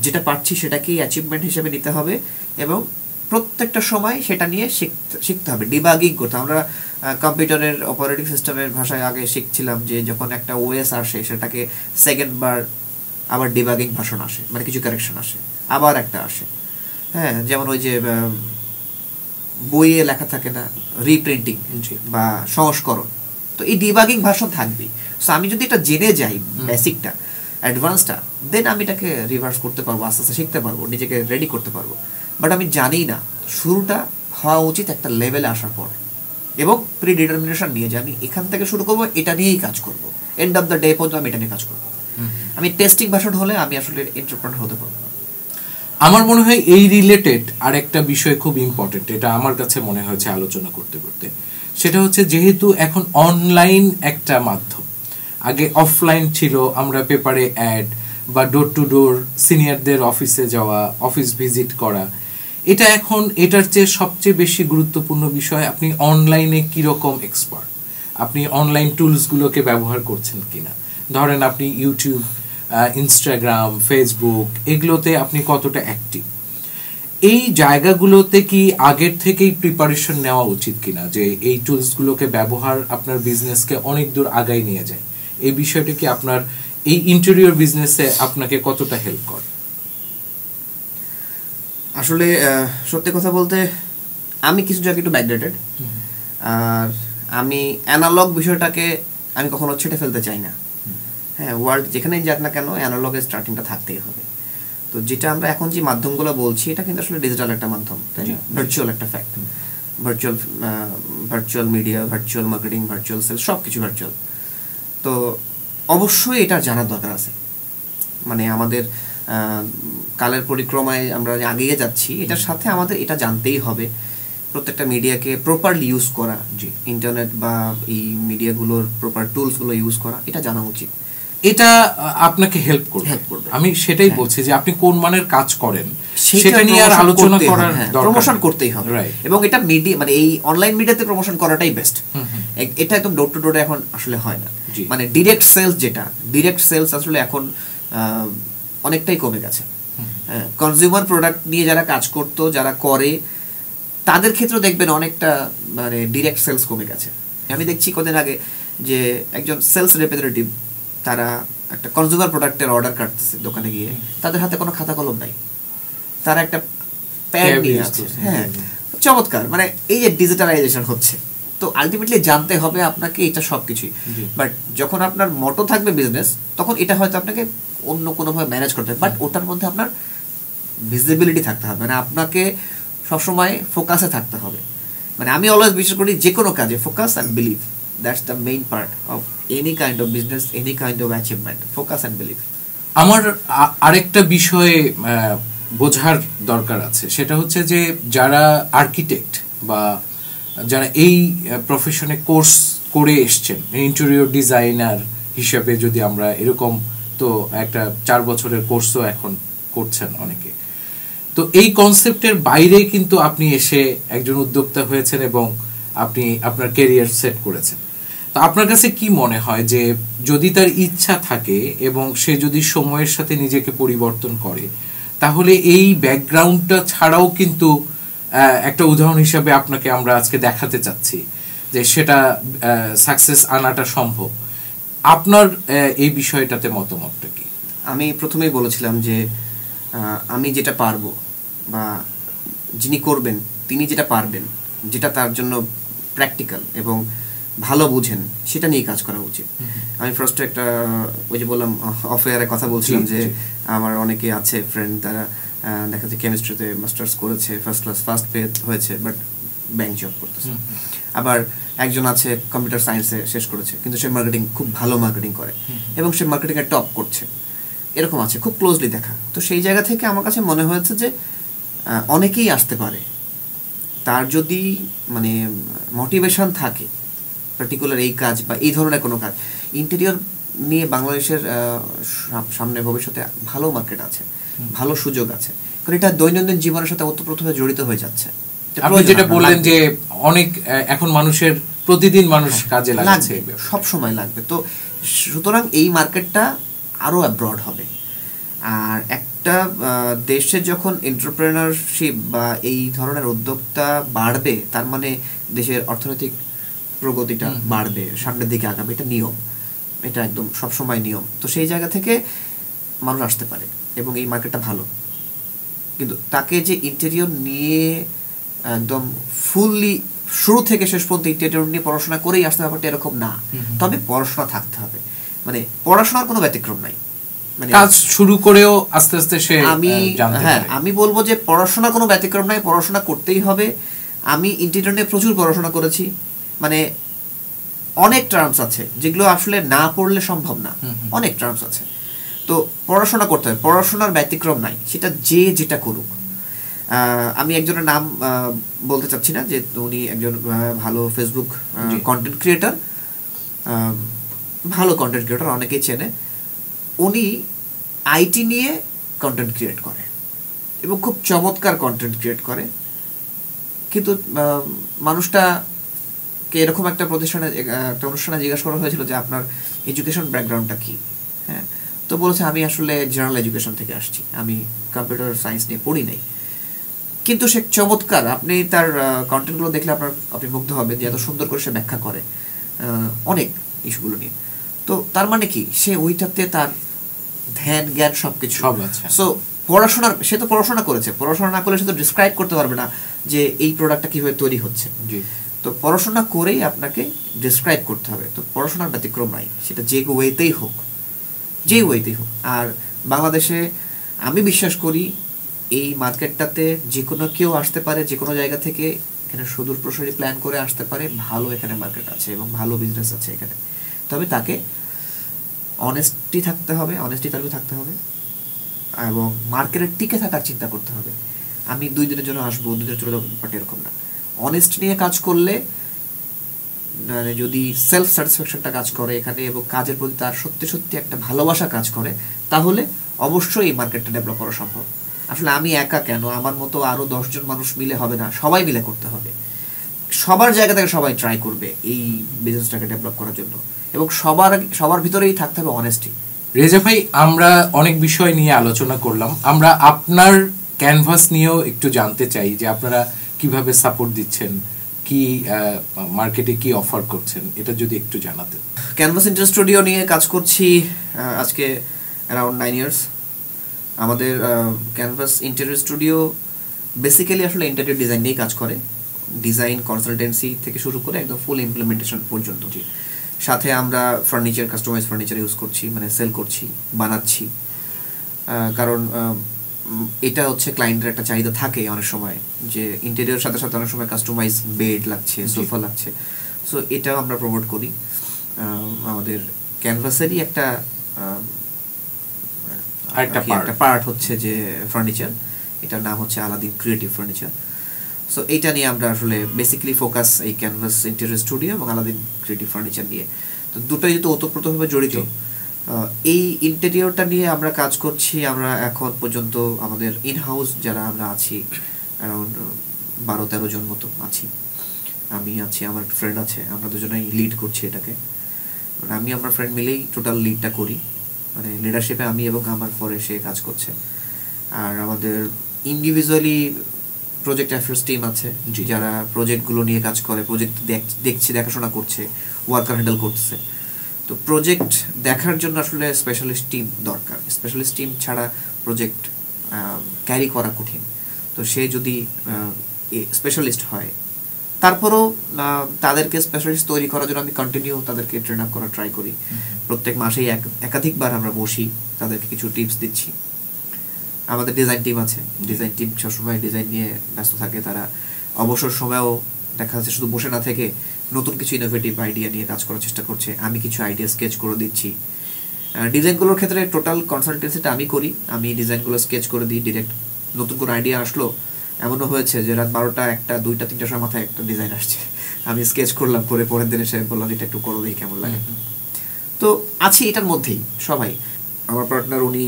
যেটা পারছি সেটাকেই অ্যাচিভমেন্ট হিসেবে নিতে হবে এবং প্রত্যেকটা সময় সেটা নিয়ে শিখতে হবে, ডিবাগিং করতে। আমরা কম্পিউটারের অপারেটিং সিস্টেমের ভাষায় আগে শিখছিলাম যে যখন একটা ওএস আসে সেটাকে সেকেন্ড বার আবার ডিবাগিং ভাষণ আসে, মানে কিছু কারেকশন আসে, আবার একটা আসে। হ্যাঁ, যেমন ওই যে বইয়ে লেখা থাকে না, রিপ্রিন্টিং বা সংস্করণ, তো এই ডিবাগিং ভাষণ থাকবেই। সো আমি যদি এটা জেনে যাই বেসিকটা, অ্যাডভান্সটা, দেন আমি এটাকে রিভার্স করতে পারবো, আস্তে আস্তে শিখতে পারবো, নিজেকে রেডি করতে পারবো। বাট আমি জানি না, শুরুটা হওয়া উচিত একটা লেভেলে আসার পর, এবং প্রিডিটারমিনেশন নিয়ে যে আমি এখান থেকে শুরু করবো, এটা নিয়েই কাজ করবো, এন্ড অফ দ্য ডে পর্যন্ত আমি এটা নিয়ে কাজ করবো। আমি টেস্টিং ভার্সন হলে আমি আসলে এন্টারপ্রেনার হতে পারবো না। আমার মনে হয় এই রিলেটেড আরেকটা বিষয় খুব ইম্পর্টেন্ট, এটা আমার কাছে মনে হয়েছে আলোচনা করতে করতে, সেটা হচ্ছে যেহেতু এখন অনলাইন একটা মাধ্যম, আগে অফলাইন ছিল, আমরা পেপারে অ্যাড বা ডোর টু ডোর সিনিয়রদের অফিসে যাওয়া, অফিস ভিজিট করা, এটা এখন এটার চেয়ে সবচেয়ে বেশি গুরুত্বপূর্ণ বিষয় আপনি অনলাইনে কীরকম এক্সপার্ট, আপনি অনলাইন টুলসগুলোকে ব্যবহার করছেন কিনা। ধরেন আপনি ইউটিউব, ইনস্টাগ্রাম, ফেসবুক এগুলোতে আপনি কতটা অ্যাক্টিভ, এই জায়গাগুলোতে কি আগের থেকেই প্রিপারেশন নেওয়া উচিত কিনা যে এই টুলসগুলোকে ব্যবহার আপনার বিজনেসকে অনেক দূর আগায় নিয়ে যায়, এই বিষয়টা কি আপনার এই ইন্টেরিয়র বিজনেসে আপনাকে কতটা হেল্প করে? আসলে সত্যি কথা বলতে আমি কিছু জায়গায় একটু ব্যাকডেটেড, আর আমি অ্যানালগ বিষয়টাকে আমি কখনো ছেটে ফেলতে চাই না। হ্যাঁ, ওয়ার্ল্ড যেখানেই যাক না কেন অ্যানালগের স্টার্টিংটা থাকতেই হবে। তো যেটা আমরা এখন যে মাধ্যমগুলো বলছি, এটা কিন্তু আসলে ডিজিটাল একটা মাধ্যম, তাই না? ভার্চুয়াল একটা fact, virtual media, virtual marketing, virtual sales, সব কিছু ভার্চুয়াল। তো অবশ্যই এটা জানার দরকার আছে। মানে আমাদের কালের পরিক্রমায় আমরা আগিয়ে যাচ্ছি, এটার সাথে আমাদের এটা জানতেই হবে, প্রত্যেকটা মিডিয়াকে প্রপারলি ইউজ করা, ইন্টারনেট বা এই মিডিয়াগুলোর প্রপার টুলসগুলো ইউজ করা, এটা জানা উচিত। এটা আপনাকে হেল্প করবে। আমি সেটাই বলছি যে আপনি কোন মানের কাজ করেন সেটা নিয়ে আর আলোচনা করার দরকার, প্রমোশন করতেই হবে। এবং এটা মিডিয়া মানে এই অনলাইন মিডিয়াতে প্রমোশন করাটাই বেস্ট। এটা একদম ডোর টু ডোরে এখন আসলে হয় না। মানে ডিরেক্ট সেলস, যেটা ডিরেক্ট সেলস আসলে এখন অনেকটাই কমে গেছে। কনজিউমার প্রোডাক্ট নিয়ে যারা কাজ করতো, যারা করে, তাদের ক্ষেত্রে দেখবেন অনেকটা মানে ডিরেক্ট সেলস কমে গেছে। আমি দেখছি কদিন আগে যে একজন সেলস রিপ্রেজেন্টেটিভ, তারা একটা কনজিউমার প্রোডাক্টের অর্ডার কাটতেছে দোকানে গিয়ে, তাদের হাতে কোনো খাতা কলম নাই, তারা একটা প্যাড নিয়ে আছে। হ্যাঁ, চমৎকার। মানে এই যে ডিজিটালাইজেশন হচ্ছে, তো আলটিমেটলি জানতে হবে আপনাকে এটা সব কিছুই। বাট যখন আপনার মোটো থাকবে বিজনেস, তখন এটা হয়তো আপনাকে অন্য কোনোভাবে ম্যানেজ করতে হবে, বাট ওটার মধ্যে আপনার ভিজিবিলিটি থাকতে হবে। মানে আপনাকে সবসময় ফোকাসে থাকতে হবে। মানে আমি অলওয়েজ বিশ্বাস করি যে কোনো কাজে focus and believe, that's the main part of any kind of business, any kind of achievement, focus and believe. আমার আরেকটা বিষয়ে বোঝার দরকার আছে, সেটা হচ্ছে যে যারা আর্কিটেক্ট বা যারা এই প্রফেশনে কোর্স করে এসছেন, ইন্টেরিয়র ডিজাইনার হিসেবে যদি আমরা এরকম, তো একটা 4 বছরের কোর্সও এখন করছেন অনেকে, তো এই কনসেপ্টের বাইরে কিন্তু আপনি এসে একজন উদ্যোক্তা হয়েছেন এবং আপনি আপনার ক্যারিয়ার সেট করেছেন। তো আপনার কাছে কি মনে হয় যে যদি তার ইচ্ছা থাকে এবং সে যদি সময়ের সাথে নিজেকে পরিবর্তন করে, তাহলে এই ব্যাকগ্রাউন্ডটা ছাড়াও কিন্তু একটা উদাহরণ হিসাবে আপনাকে আমরা আজকে দেখাতে চাচ্ছি যে সেটা সাকসেস আনাটা সম্ভব। আপনার এই বিষয়টাতে মতামতটা কি? আমি প্রথমেই বলেছিলাম যে আমি যেটা পারবো বা যিনি করবেন তিনি যেটা পারবেন, যেটা তার জন্য প্র্যাকটিক্যাল এবং ভালো বুঝেন, সেটা নিয়ে কাজ করা উচিত। আমি ফার্স্টে একটা ওই যে বললাম অফ এয়ারে কথা বলছিলাম যে আমার অনেকে আছে ফ্রেন্ড, তারা দেখা যাচ্ছে কেমিস্ট্রিতে মাস্টার্স করেছে, ফার্স্ট ক্লাস ফার্স্ট পে হয়েছে, বাট ব্যাংক জব করতেছে। আবার একজন আছে কম্পিউটার সায়েন্সে শেষ করেছে, কিন্তু সে মার্কেটিং, খুব ভালো মার্কেটিং করে এবং সে মার্কেটিংয়ে টপ করছে, এরকম আছে, খুব ক্লোজলি দেখা। তো সেই জায়গা থেকে আমার কাছে মনে হয়েছে যে অনেকেই আসতে পারে, তার যদি মানে মোটিভেশন থাকে পার্টিকুলার এই কাজ বা এই ধরনের কোনো কাজ। ইন্টেরিয়র নিয়ে বাংলাদেশের সামনে ভবিষ্যতে ভালো মার্কেট আছে, ভালো সুযোগ আছে, কারণ এটা দৈনন্দিন জীবনের সাথে ওতপ্রোতভাবে জড়িত হয়ে যাচ্ছে। আপনি যেটা বললেন যে অনেক এখন মানুষের প্রতিদিন মানুষ কাজে লাগছে, সব সময় লাগবে। তো সুতরাং এই মার্কেটটা আরো ব্রড হবে। আর একটা দেশে যখন এন্টারপ্রেনারশিপ বা এই ধরনের উদ্যোক্তা বাড়বে, তার মানে দেশের অর্থনৈতিক প্রগতিটা বাড়বে, সামনের দিকে আগাবে, এটা নিয়ম, এটা একদম সবসময় নিয়ম। তো সেই জায়গা থেকে মানুষ আসতে পারে এবং এই মার্কেটটা ভালো, কিন্তু তাকে যে ইন্টেরিয়র নিয়ে একদম ফুললি শুরু থেকে শেষ পর্যন্ত ইন্টেরিয়র নিয়ে পড়াশোনা করেই আসতে ব্যাপারটা এরকম না। তবে পড়াশোনা থাকতে হবে, মানে পড়াশোনার কোনো ব্যতিক্রম নাই, মানে কাজ শুরু করেও আস্তে আস্তে সে জানতে পারে। আমি বলবো যে পড়াশোনা কোনো ব্যতিক্রম নাই, পড়াশোনা করতেই হবে। আমি ইন্টিরিয়র নিয়ে প্রচুর পড়াশোনা করেছি, মানে অনেক টার্মস আছে যেগুলো আসলে না পড়লে সম্ভব না, অনেক টার্মস আছে। তো পড়াশোনা করতে হবে, পড়াশোনার ব্যতিক্রম নাই, সেটা যে যেটা করুক। আমি একজনের নাম বলতে চাচ্ছি না, যে উনি একজন ভালো ফেসবুক কন্টেন্ট ক্রিয়েটার, ভালো কন্টেন্ট ক্রিয়েটার, অনেকেই চেনে। উনি আইটি নিয়ে কন্টেন্ট ক্রিয়েট করে এবং খুব চমৎকার কন্টেন্ট ক্রিয়েট করে, কিন্তু মানুষটাকে এরকম একটা প্রতিষ্ঠানে একটা অনুষ্ঠানে জিজ্ঞাসা করা হয়েছিল যে আপনার এডুকেশন ব্যাকগ্রাউন্ডটা কী। হ্যাঁ, তো বলেছে আমি আসলে জেনারেল এডুকেশন থেকে আসছি, আমি কম্পিউটার সায়েন্স নিয়ে পড়ি নাই। কিন্তু সে চমৎকার, আপনি তার কন্টেন্টগুলো দেখলে আপনি মুগ্ধ হবেন যে এত সুন্দর করে সে ব্যাখ্যা করে অনেক ইস্যুগুলো নিয়ে। তো তার মানে কি, সে ওইটাতে তার ধ্যান জ্ঞান সবকিছু সব আছে। সো সে তো পড়াশোনা করেছে, পড়াশোনা না করলে সে তো ডিসক্রাইব করতে পারবে না যে এই প্রোডাক্টটা কিভাবে তৈরি হচ্ছে। তো পড়াশোনা করেই আপনাকে ডিসক্রাইব করতে হবে। তো পড়াশোনার ব্যতিক্রম নাই, সেটা যে ওয়েতেই হোক, যে ওয়েতেই হোক। আর বাংলাদেশে আমি বিশ্বাস করি এই মার্কেটটাতে যে কোনো কেউ আসতে পারে, যে কোনো জায়গা থেকে এখানে সুদূর প্রসারী প্ল্যান করে আসতে পারে। ভালো এখানে মার্কেট আছে এবং ভালো বিজনেস আছে এখানে, তবে তাকে অনেস্টি থাকতে হবে, অনেস্টি ভ্যালু থাকতে হবে এবং মার্কেটে টিকে থাকার চিন্তা করতে হবে। আমি 2 দিনের জন্য আসবো, 2 দিনের চলে যাবো, বাট এরকম না। অনেস্ট নিয়ে কাজ করলে, মানে যদি সেলফ স্যাটিসফ্যাকশনটা কাজ করে এখানে এবং কাজের প্রতি তার সত্যি সত্যি একটা ভালোবাসা কাজ করে, তাহলে অবশ্যই এই মার্কেটটা ডেভেলপ করা সম্ভব। আসলে আমি একা কেন, আমার মতো আরও 10 জন মানুষ মিলে হবে না, সবাই মিলে করতে হবে। সবার জায়গা থেকে সবাই ট্রাই করবে এই বিজনেসটাকে ডেভেলপ করার জন্য, এবং সবার ভিতরেই থাকতে হবে অনেস্টি। রেজা ভাই, আমরা অনেক বিষয় নিয়ে আলোচনা করলাম, আমরা আপনার ক্যানভাস নিয়েও একটু জানতে চাই যে আপনারা কিভাবে সাপোর্ট দিচ্ছেন, কি মার্কেটে কি অফার করছেন, এটা যদি একটু জানাতেন। ক্যানভাস ইন্টারিয়র স্টুডিও নিয়ে কাজ করছি আজকে অ্যারাউন্ড 9 ইয়ার্স। আমাদের ক্যানভাস ইন্টেরিয়র স্টুডিও বেসিক্যালি আসলে ইন্টেরিয়র ডিজাইন নিয়ে কাজ করে, ডিজাইন কনসালটেন্সি থেকে শুরু করে একদম ফুল ইমপ্লিমেন্টেশন পর্যন্ত। সাথে আমরা ফার্নিচার, কাস্টমাইজ ফার্নিচার ইউজ করছি, মানে সেল করছি, বানাচ্ছি। কারণ এটা হচ্ছে ক্লায়েন্টের একটা চাহিদা থাকে অনেক সময়, যে ইন্টেরিয়র সাথে সাথে অনেক সময় কাস্টমাইজ বেড লাগছে, সোফা লাগছে। সো এটাও আমরা প্রমোট করি। আমাদের ক্যানভাসেরই একটা পার্ট হচ্ছে যে ফার্নিচার, এটার নাম হচ্ছে আলাদিন ক্রিয়েটিভ ফার্নিচার। সো এইটা নিয়ে আমরা আসলে বেসিক্যালি ফোকাস এই ক্যানভাস ইন্টেরিয়র স্টুডিও এবং আলাদিন ক্রিয়েটিভ ফার্নিচার নিয়ে। তো দুটোই যেহেতু ওতপ্রোতভাবে জড়িত, এই ইন্টেরিয়রটা নিয়ে আমরা কাজ করছি। আমরা এখন পর্যন্ত আমাদের ইনহাউস যারা আমরা আছি অ্যারাউন্ড 12-13 জন মতো আছি। আমি আছি, আমার একটা ফ্রেন্ড আছে, আমরা দুজনেই লিড করছি এটাকে। আমি আমার ফ্রেন্ড মিলেই টোটাল লিডটা করি, মানে লিডারশিপে আমি এবং আমার পরে সে কাজ করছে। আর আমাদের ইন্ডিভিজুয়ালি প্রজেক্ট অ্যাফেয়ার্স টিম আছে যারা প্রজেক্টগুলো নিয়ে কাজ করে, প্রজেক্ট দেখছে, দেখাশোনা করছে, ওয়ার্কার হ্যান্ডেল করছে। তো প্রজেক্ট দেখার জন্য আসলে স্পেশালিস্ট টিম দরকার, স্পেশালিস্ট টিম ছাড়া প্রজেক্ট ক্যারি করা কঠিন। তো সে যদি স্পেশালিস্ট হয়, তারপরেও তাদেরকে স্পেশালিস্ট তৈরি করার জন্য আমি কন্টিনিউ তাদেরকে ট্রেন আপ করার ট্রাই করি। প্রত্যেক মাসেই একাধিকবার আমরা বসি, তাদেরকে কিছু টিপস দিচ্ছি। আমাদের ডিজাইন টিম আছে, ডিজাইন টিম সবসময় ডিজাইন নিয়ে ব্যস্ত থাকে। তারা অবসর সময়েও দেখা যাচ্ছে শুধু বসে না থেকে নতুন কিছু ইনোভেটিভ আইডিয়া নিয়ে কাজ করার চেষ্টা করছে। আমি কিছু আইডিয়া স্কেচ করে দিচ্ছি। ডিজাইনগুলোর ক্ষেত্রে টোটাল কনসালটেন্সিটা আমি করি, আমি ডিজাইনগুলো স্কেচ করে দিই ডিরেক্ট। নতুন করে আইডিয়া আসলো, এমনও হয়েছে যে রাত 12টা, 1টা, 2টা, 3টার সময় মাথায় একটা ডিজাইন আসছে, আমি স্কেচ করলাম, করে পরের দিন এসে বললাম এটা একটু করো দেখি কেমন লাগে। তো আছি এটার মধ্যেই সবাই। আমার পার্টনার উনি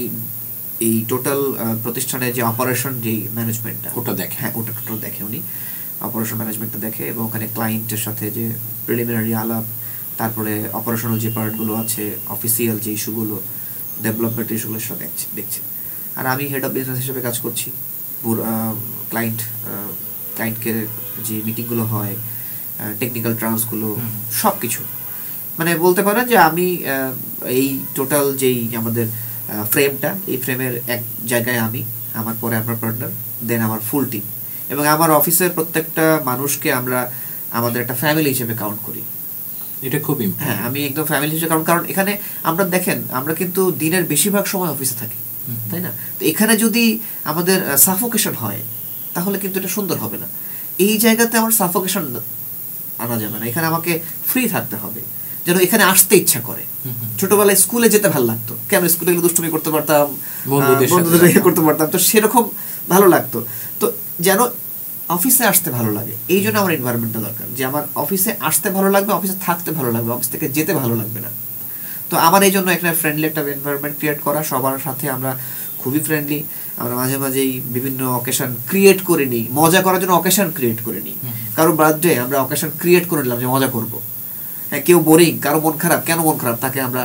এই টোটাল প্রতিষ্ঠানের যে অপারেশন, যে ম্যানেজমেন্টটা ওটা দেখে, হ্যাঁ ওটা টোটাল দেখে উনি, অপারেশন ম্যানেজমেন্টটা দেখে এবং ওখানে ক্লায়েন্টের সাথে যে প্রিলিমিনারি আলাপ, তারপরে অপারেশনাল যে পার্টগুলো আছে, অফিসিয়াল যে ইস্যুগুলো, ডেভেলপমেন্ট ইস্যুগুলো সব দেখছে। আর আমি হেড অফ বিজনেস হিসেবে কাজ করছি। ক্লায়েন্টকে যে মিটিংগুলো হয়, টেকনিক্যাল ট্রান্সগুলো, সব কিছু, মানে বলতে পারেন যে আমি এই টোটাল যেই আমাদের ফ্রেমটা, এই ফ্রেমের এক জায়গায় আমি, আমার পরে আমার পার্টনার, দেন আমার ফুল টিম, এবং আমার অফিসের প্রত্যেকটা মানুষকে আমরা আমাদের একটা ফ্যামিলি হিসেবে কাউন্ট করি। এটা খুব হ্যাঁ, আমি একদম ফ্যামিলি হিসেবে, কারণ এখানে আমরা দেখেন আমরা কিন্তু দিনের বেশিরভাগ সময় অফিসে থাকি, তাই না? তো এখানে যদি আমাদের সাফোকেশন হয় তাহলে কিন্তু এটা সুন্দর হবে না। এই জায়গাতে আমার সাফোকেশন আনা যাবে না, এখানে আমাকে ফ্রি থাকতে হবে, যেন এখানে আসতে ইচ্ছা করে। ছোটবেলায় স্কুলে যেতে ভালো লাগতো, কেন স্কুলে গেলে দুষ্টুমি করতে পারতাম, বন্ধুদের করতে পারতাম, তো সেরকম ভালো লাগতো। তো যেন অফিসে আসতে ভালো লাগে, এই জন্য আমার এনভায়রনমেন্টটা দরকার, যে আমার অফিসে আসতে ভালো লাগবে, অফিসে থাকতে ভালো লাগবে, অফিস থেকে যেতে ভালো লাগবে না। তো আমার এই জন্য একটা ফ্রেন্ডলি একটা এনভায়রনমেন্ট ক্রিয়েট করা, সবার সাথে আমরা খুবই ফ্রেন্ডলি, আমরা মাঝে মাঝেই বিভিন্ন অকেশন ক্রিয়েট করে নিই, মজা করার জন্য অকেশন ক্রিয়েট করে নিই। কারো বার্থডে আমরা অকেশন ক্রিয়েট করে নিলাম যে মজা করবো। হ্যাঁ, কেউ বোরিং, কারো মন খারাপ, কেন মন খারাপ তাকে আমরা,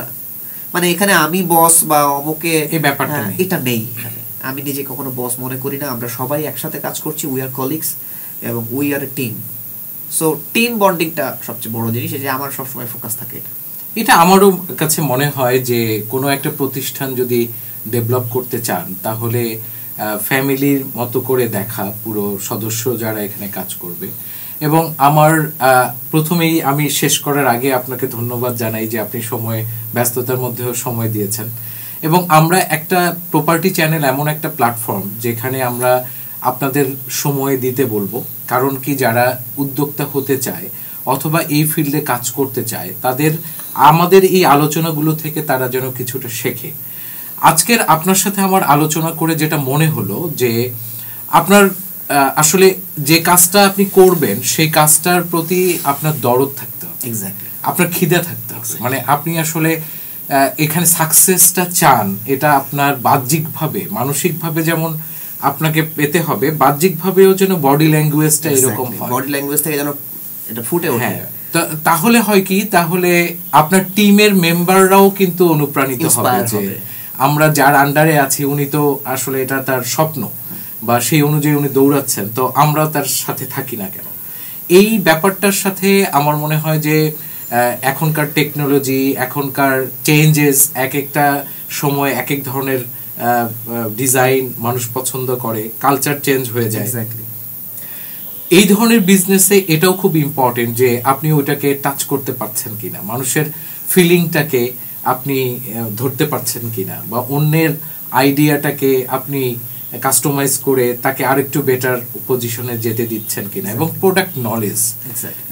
মানে এখানে আমি বস বা অমুকে এই ব্যাপারটা এটা নেই এখানে। আমি নিজে কখনো বস মনে করি না, আমরা সবাই একসাথে কাজ করছি, উই আর কলিগস এবং we are A team. So team বন্ডিংটা সবচেয়ে বড় জিনিস, যে আমার সবসময় ফোকাস থাকে এটা। এটা আমারও কাছে মনে হয় যে কোনো একটা প্রতিষ্ঠান যদি ডেভেলপ করতে চান তাহলে ফ্যামিলির মতো করে দেখা পুরো সদস্য যারা এখানে কাজ করবে। এবং আমার প্রথমেই আমি শেষ করার আগে আপনাকে ধন্যবাদ জানাই যে আপনি ব্যস্ততার মধ্যেও সময় দিয়েছেন। এবং আমরা একটা প্রপার্টি চ্যানেল এমন একটা প্ল্যাটফর্ম যেখানে আমরা আপনাদের সময় দিতে বলবো, কারণ কি যারা উদ্যোক্তা হতে চায় অথবা এই ফিল্ডে কাজ করতে চায় তাদের আমাদের এই আলোচনাগুলো থেকে তারা যেন কিছুটা শেখে। আজকের আপনার সাথে আমার আলোচনা করে যেটা মনে হলো যে আপনার আসলে যে কাজটা আপনি করবেন সেই কাজটার প্রতি আপনার দরদ থাকতে হবে, আপনার খিদে থাকতে হবে, মানে আপনি আসলে এখানে সাকসেসটা চান, এটা আপনার বাহ্যিকভাবে মানসিকভাবে যেমন আপনাকে পেতে হবে, বাহ্যিকভাবেও যেন বডি ল্যাঙ্গুয়েজটা এরকম হয়, বডি ল্যাঙ্গুয়েজ থেকে যেন এটা ফুটে ওঠে। তাহলে হয় কি, তাহলে আপনার টিমের মেম্বাররাও কিন্তু অনুপ্রাণিত হবে যে আমরা যার আন্ডারে আছি উনি তো আসলে এটা তার স্বপ্ন বা সেই অনুযায়ী উনি দৌড়াচ্ছেন, তো আমরাও তার সাথে থাকি না কেন। এই ব্যাপারটার সাথে আমার মনে হয় যে এখনকার টেকনোলজি, এখনকার চেঞ্জেস, এক একটা সময় এক এক ধরনের ডিজাইন মানুষ পছন্দ করে, কালচার চেঞ্জ হয়ে যায়। এই ধরনের বিজনেসে এটাও খুব ইম্পর্টেন্ট যে আপনি ওইটাকে টাচ করতে পারছেন কিনা, মানুষের ফিলিংটাকে আপনি ধরতে পারছেন কিনা, বা অন্যের আইডিয়াটাকে আপনি কাস্টমাইজ করে তাকে আরেকটু বেটার পজিশনে যেতে দিচ্ছেন কিনা, এবং প্রোডাক্ট নলেজ,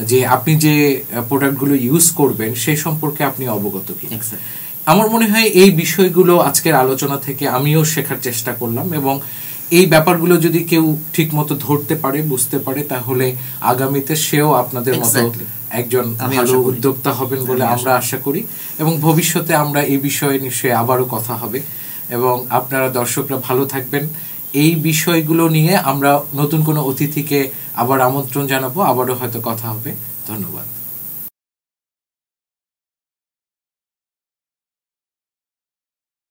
যে আপনি যে প্রোডাক্টগুলো ইউজ করবেন সেই সম্পর্কে আপনি অবগত কিনা। আমার মনে হয় এই বিষয়গুলো আজকের আলোচনা থেকে আমিও শেখার চেষ্টা করলাম, এবং এই ব্যাপারগুলো যদি কেউ ঠিক মতো ধরতে পারে, বুঝতে পারে, তাহলে আগামীতে সেও আপনাদের মতো একজন ভালো উদ্যোক্তা হবেন বলে আমরা আশা করি। এবং ভবিষ্যতে আমরা এই বিষয়ে নিশ্চয়ই আবারও কথা হবে, এবং আপনারা দর্শকরা ভালো থাকবেন। এই বিষয়গুলো নিয়ে আমরা নতুন কোনো অতিথিকে আবার আমন্ত্রণ জানাবো, আবারও হয়তো কথা হবে। ধন্যবাদ।